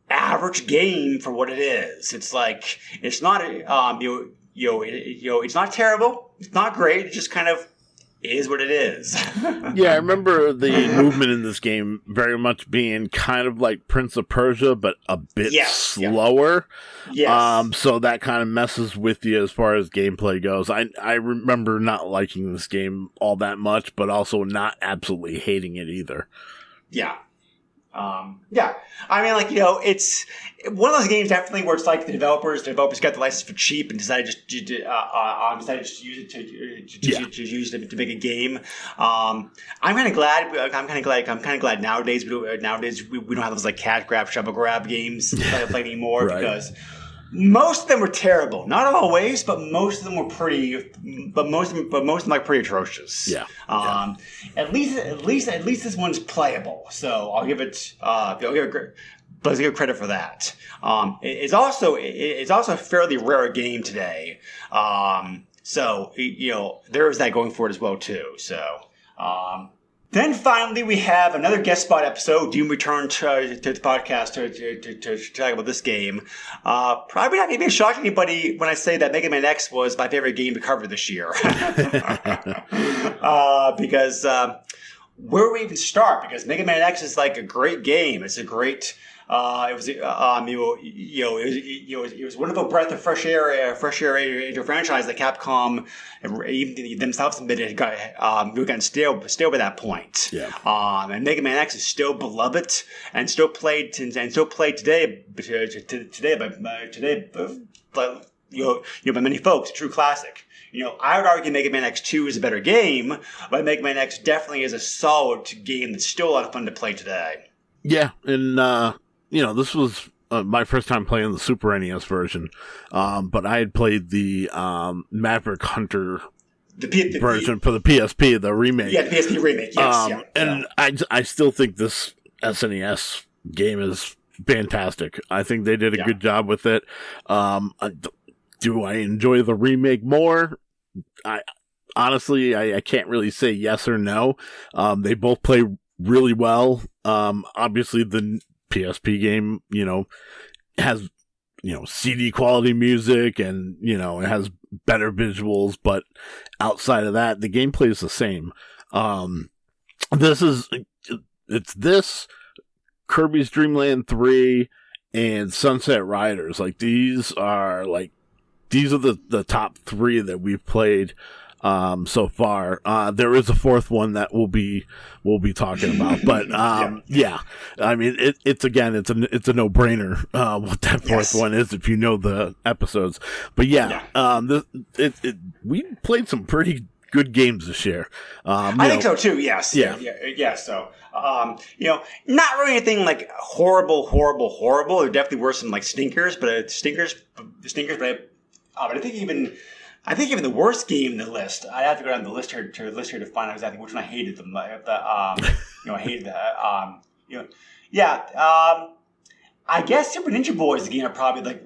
average game for what it is. It's like it's not it's not terrible. It's not great. It just kind of is what it is. Yeah, I remember the movement in this game very much being kind of like Prince of Persia, but a bit slower. Yes. So that kind of messes with you as far as gameplay goes. I remember not liking this game all that much, but also not absolutely hating it either. Yeah. I mean, it's one of those games definitely where it's like the developers got the license for cheap and decided just to use it to make a game. I'm kind of glad nowadays we don't have those like cash grab, shovel grab games that I play anymore because most of them were terrible. Not always, but most of them were pretty. But most of them like pretty atrocious. Yeah. At least this one's playable. So I'll give it. Let's give credit for that. It's also a fairly rare game today. So there's that going for it as well too. So. Then finally, we have another guest spot episode. Doom returned to the podcast to talk about this game. Probably not going to be a shock to anybody when I say that Mega Man X was my favorite game to cover this year. Because where do we even start? Because Mega Man X is like a great game. It's a great. It was one of a breath of fresh air into a franchise that Capcom even themselves admitted we were getting stale by that point. Yeah. And Mega Man X is still beloved and still played today by many folks. A true classic. I would argue Mega Man X2 is a better game, but Mega Man X definitely is a solid game that's still a lot of fun to play today. Yeah, and this was my first time playing the Super NES version, but I had played the Maverick Hunter version for the PSP, the remake. Yeah, the PSP remake, yes. And I still think this SNES game is fantastic. I think they did a good job with it. Do I enjoy the remake more? Honestly, I can't really say yes or no. They both play really well. Obviously, the PSP game, has CD quality music, and it has better visuals. But outside of that, the gameplay is the same. It's Kirby's Dream Land 3 and Sunset Riders. Like these are the top 3 that we've played so far. There is a fourth one that we'll be talking about, but yeah. I mean, it's a no-brainer what that fourth one is if you know the episodes. But we played some pretty good games this year. I think so too. Yes. Yeah. So, not really anything like horrible. There definitely were some like stinkers, but I think even the worst game in the list. I have to go down the list here to find out exactly which one I hated the most. I hated that. I guess Super Ninja Boy is the game I probably like.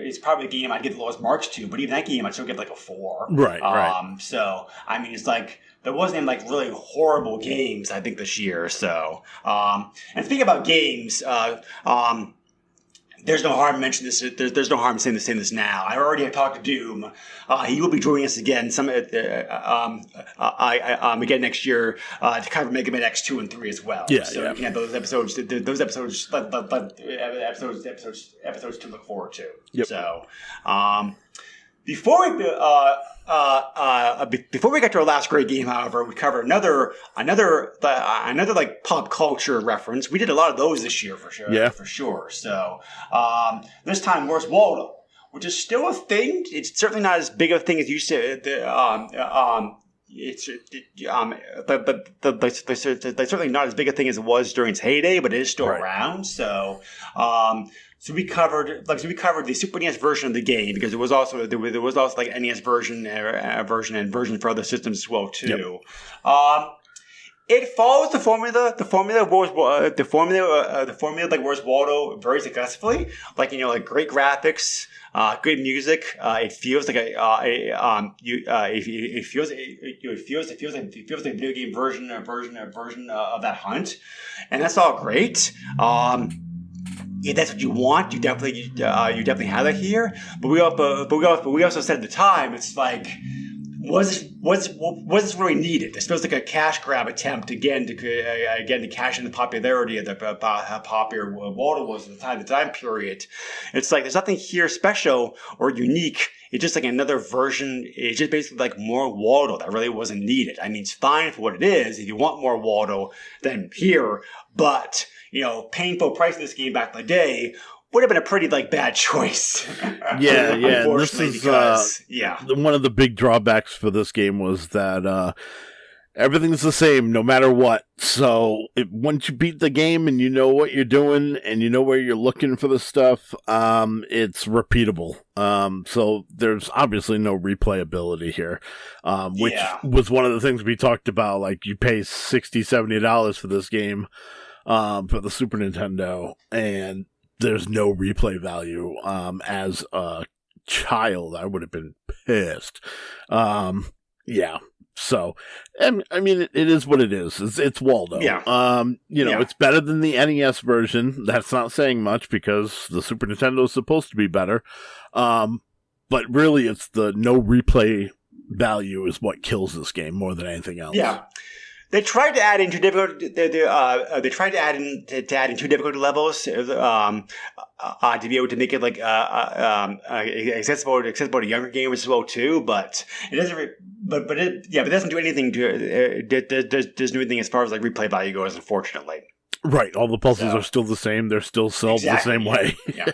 It's probably the game I'd give the lowest marks to, but even that game I'd still give like a 4. Right. So I mean, it's like there wasn't even like really horrible games I think this year. So and speaking about games, there's no harm mentioning this. There's no harm saying this now. I already have talked to Doom. He will be joining us again again next year to cover Mega Man X2 and 3 as well. You can have those episodes to look forward to. Yep. So before we get to our last great game, however, we cover another like pop culture reference. We did a lot of those this year for sure. Yeah. For sure. So this time, Where's Waldo? Which is still a thing. It's certainly not as big of a thing as you said. It's certainly not as big a thing as it was during its heyday, but it is still around. So. So we covered the Super NES version of the game because there was also like NES version and version for other systems as well too. Yep. It follows the formula like Where's Waldo very successfly. Like great graphics, good music. It feels like it feels like a video game version of that hunt, and that's all great. If that's what you want, you definitely have that here. But we also said at the time, it's like, was this really needed? This feels like a cash grab attempt again to cash in the popularity of how popular Waldo was at the time period. It's like there's nothing here special or unique. It's just like another version. It's just basically like more Waldo that really wasn't needed. I mean, it's fine for what it is. If you want more Waldo, then here. But paying full price in this game back in the day would have been a pretty bad choice. Yeah. This is one of the big drawbacks for this game was that everything's the same no matter what. So once you beat the game and you know what you're doing and you know where you're looking for the stuff, it's repeatable. So there's obviously no replayability here, which was one of the things we talked about. Like you pay $60, $70 for this game for the Super Nintendo, and there's no replay value. As a child, I would have been pissed. So, I mean, it is what it is. It's Waldo. Yeah. It's better than the NES version. That's not saying much because the Super Nintendo is supposed to be better. But really, it's the no replay value is what kills this game more than anything else. Yeah. They tried to add in two difficulty. They tried to add in two difficulty levels to be able to make it accessible to younger gamers as well too. But it doesn't. But it doesn't do anything doesn't do anything as far as replay value goes. Unfortunately. Right. All the puzzles are still the same. They're still solved the same way. Yeah.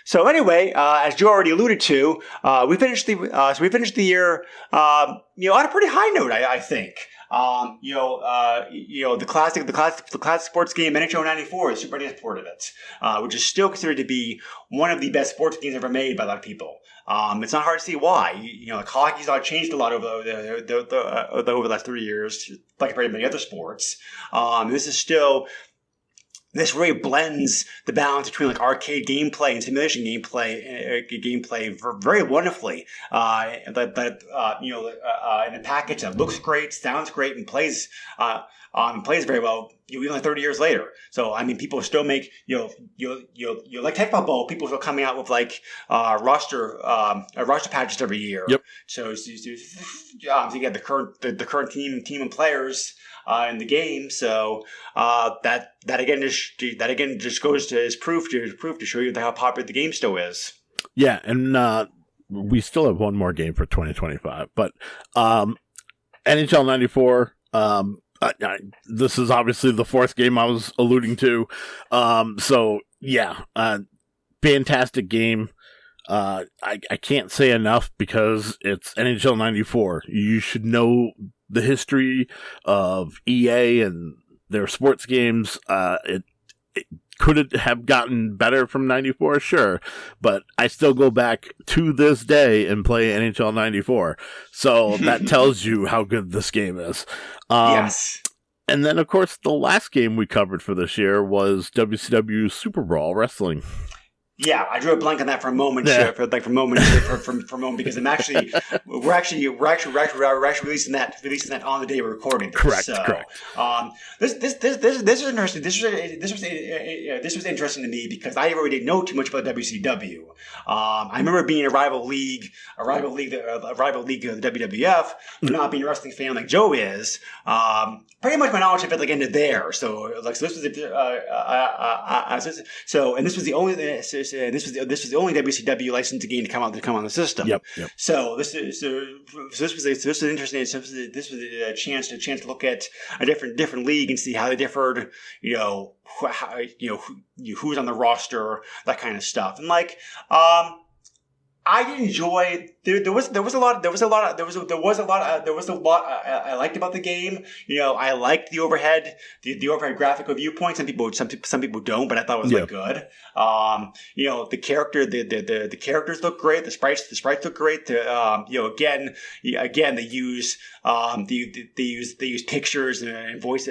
So anyway, as Joe already alluded to, we finished the year, on a pretty high note, I think. The classic sports game NHL '94, the Super NES port of it, which is still considered to be one of the best sports games ever made by a lot of people. It's not hard to see why. Hockey's changed a lot over the last 3 years, like compared to many other sports. This really blends the balance between arcade gameplay and simulation gameplay very wonderfully. In a package that looks great, sounds great, and plays very well. even like 30 years later. So I mean, people still make like Tech Ball. People are still coming out with like roster patches every year. Yep. So you get the current team and players in the game. So that again just goes to is proof to show you how popular the game still is. Yeah, and we still have one more game for 2025, but NHL 94. This is obviously the fourth game I was alluding to. So yeah, fantastic game. I can't say enough because it's NHL 94. You should know the history of EA and their sports games. It could it have gotten better from 94? Sure. But I still go back to this day and play NHL 94. So that tells you how good this game is. Yes. And then, of course, the last game we covered for this year was WCW Super Brawl Wrestling. Yeah, I drew a blank on that for a moment. Yeah. For a moment, because we're actually releasing that on the day we're recording. Correct. So, Correct. This is interesting. This was interesting to me because I really didn't know too much about WCW. I remember being a rival league of the WWF, but not being a wrestling fan like Joe is. Pretty much my knowledge of it ended there. So this was this was the only. This was the only WCW licensed game to come on the system. Yep. So this was interesting. This was a chance to look at a different league and see how they differed. Who's on the roster, that kind of stuff, and I enjoyed. There was a lot I liked about the game. I liked the overhead graphical viewpoint. Some people don't, but I thought it was good. The characters look great. The sprites look great. Again they use pictures and voice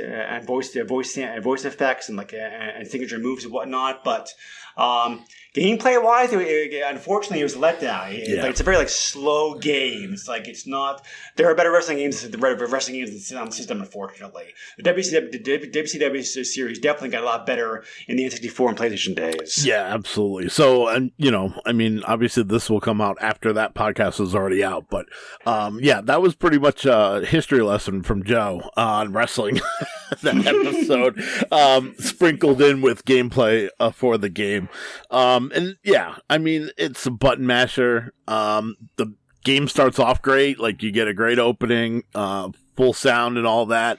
effects and signature moves and whatnot, but. Gameplay wise, unfortunately, it was a letdown. It's a very slow game. It's not. There are better wrestling games on the system. Unfortunately, the WCW series definitely got a lot better in the N64 and PlayStation days. Yeah, absolutely. So, and obviously, this will come out after that podcast is already out. But that was pretty much a history lesson from Joe on wrestling. That episode sprinkled in with gameplay for the game. It's a button masher. The game starts off great. You get a great opening, full sound and all that,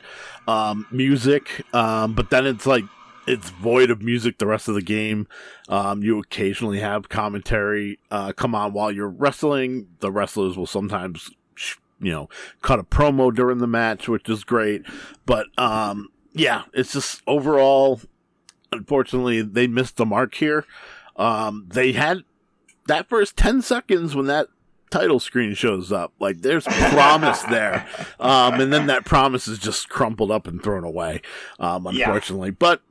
music. But then it's void of music the rest of the game. You occasionally have commentary come on while you're wrestling. The wrestlers will sometimes, cut a promo during the match, which is great. But it's just overall, unfortunately, they missed the mark here. They had that first 10 seconds when that title screen shows up. There's promise there. And then that promise is just crumpled up and thrown away, unfortunately. Yeah. But,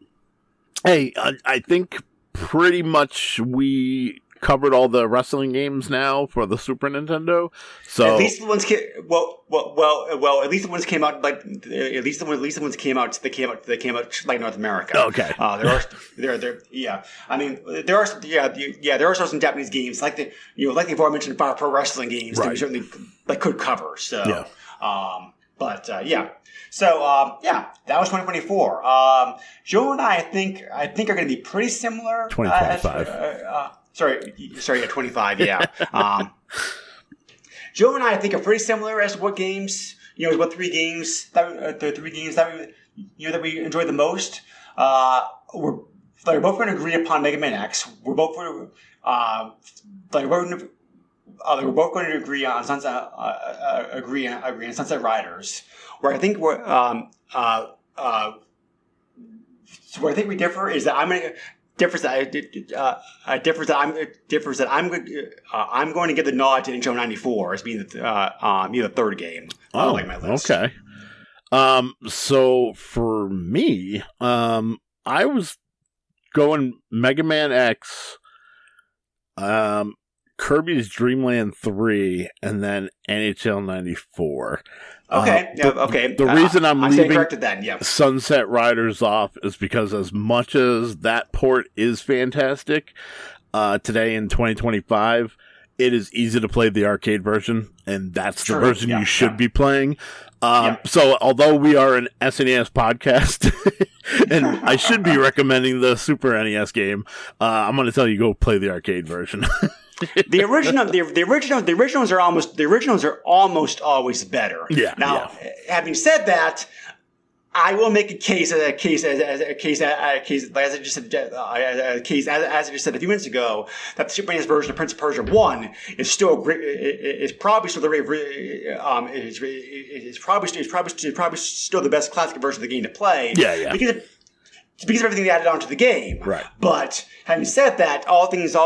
hey, I think pretty much we covered all the wrestling games now for the Super Nintendo. So at least the ones at least the ones came out at least the ones came out North America. Okay. There are some Japanese games like the aforementioned pro wrestling games that we certainly could cover. So So that was 2024. Joe and I think are going to be pretty similar. 2025. Sorry, 25. Yeah. Joe and I think are pretty similar as to what games, what three games that we enjoyed the most. We're both going to agree upon Mega Man X. We're both going to agree on Sunset Riders. Where I think where I think we differ is that I'm going to give the nod to NHL 94 as being the third game. My list. Okay. So for me, I was going Mega Man X, Kirby's Dream Land 3, and then NHL 94. Okay, okay. The reason I'm stand leaving corrected then, yeah. Sunset Riders off is because as much as that port is fantastic, today in 2025, it is easy to play the arcade version, and that's the version you should be playing. So although we are an SNES podcast, and I should be recommending the Super NES game, I'm going to tell you go play the arcade version. The originals are almost always better. Yeah. Now, having said that, I will make a case as I just said a few minutes ago, that the Super NES version of Prince of Persia 1 is still great. Is probably still the best classic version of the game to play. Yeah. Because of everything they added onto the game. Right. But having said that, all things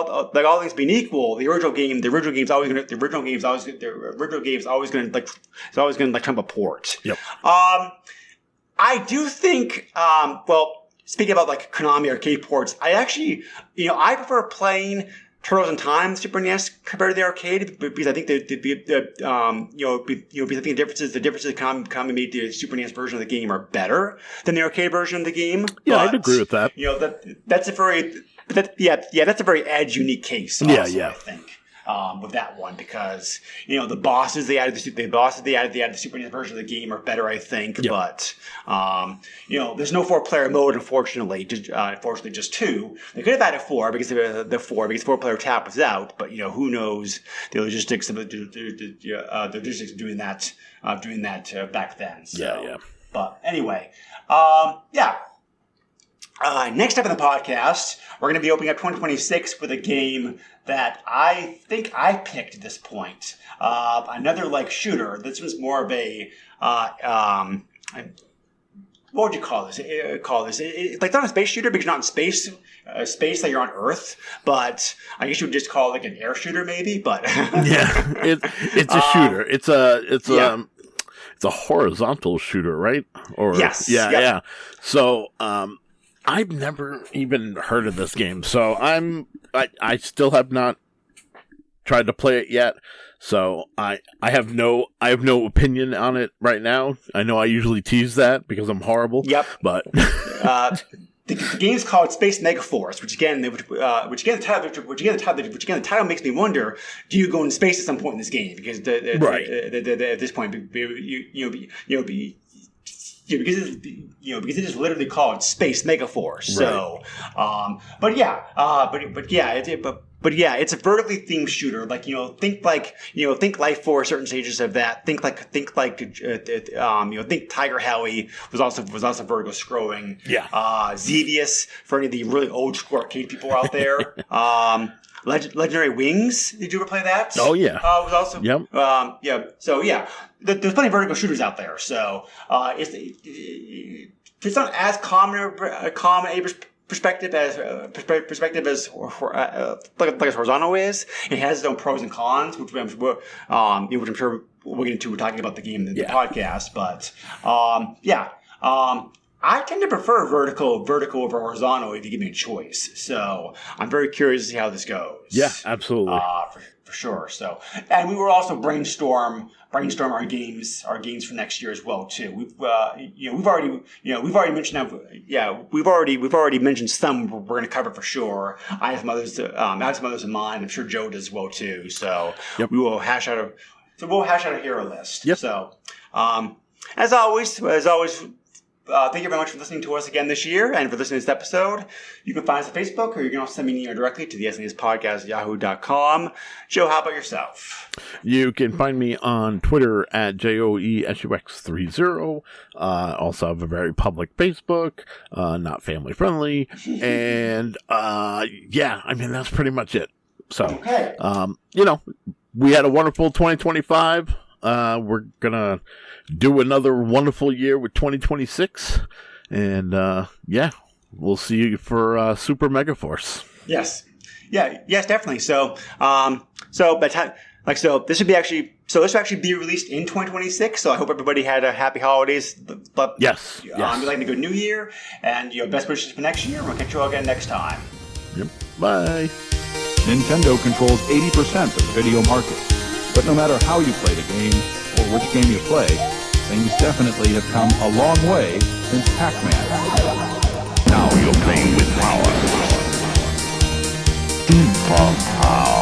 being equal, the original game is always going to trump a port. Yep. I do think, speaking about like Konami arcade ports, I actually, I prefer playing Turtles in Time Super NES compared to the arcade, because I think because I think the differences Konami made the Super NES version of the game are better than the arcade version of the game. Yeah, but, I'd agree with that. That's a very edge unique case. Also, I think. With that one, because the bosses they added the Super NES version of the game are better, I think. Yep. But there's no 4-player mode, unfortunately. Just 2. They could have added 4 because the 4-player tap was out. But who knows the logistics of doing that back then. So. Yeah. But anyway, next up in the podcast, we're going to be opening up 2026 with a game that I think I picked at this point. Another shooter. This was more of a what would you call this? It's like not a space shooter because you're not in space like you're on Earth. But I guess you would just call it like an air shooter, maybe. But it's a shooter. It's a horizontal shooter, right? Or yes. Yeah. So I've never even heard of this game, so I still have not tried to play it yet. So I have no opinion on it right now. I know I usually tease that because I'm horrible. Yep. But the game's called Space Megaforce, which again the title makes me wonder: do you go into space at some point in this game? Because at this point, because it is literally called Space Megaforce. So, it's a vertically themed shooter. Think Life Force, certain stages of that. Think Tiger Heli was also vertical scrolling. Yeah. Xevious for any of the really old school arcade people out there. Legendary Wings. Did you ever play that? Oh yeah. Was also. Yep. So yeah, there's plenty of vertical shooters out there. So it's not as common a perspective as horizontal is. It has its own pros and cons, which I'm sure we'll get into. We're talking about the game in the podcast, but I tend to prefer vertical over horizontal if you give me a choice. So I'm very curious to see how this goes. Yeah, absolutely. For sure. So, and we will also brainstorm our games for next year as well too. We've already mentioned some we're going to cover for sure. I have some others in mind. I'm sure Joe does as well too. So we will hash out a hero list. Yep. So, as always. Thank you very much for listening to us again this year and for listening to this episode. You can find us on Facebook, or you can also send me an email directly to the SNESpodcast@yahoo.com. Joe, how about yourself? You can find me on Twitter at JOESUX30. Also have a very public Facebook, not family friendly. And that's pretty much it. So, we had a wonderful 2025. We're gonna do another wonderful year with 2026, and we'll see you for Super Megaforce. Yes, definitely. So, this will actually be released in 2026. So I hope everybody had a happy holidays. But yes. Be like a good New Year, and best wishes for next year. We'll catch you all again next time. Yep. Bye. Nintendo controls 80% of the video market. But no matter how you play the game, or which game you play, things definitely have come a long way since Pac-Man. Now you're playing with power. Super power.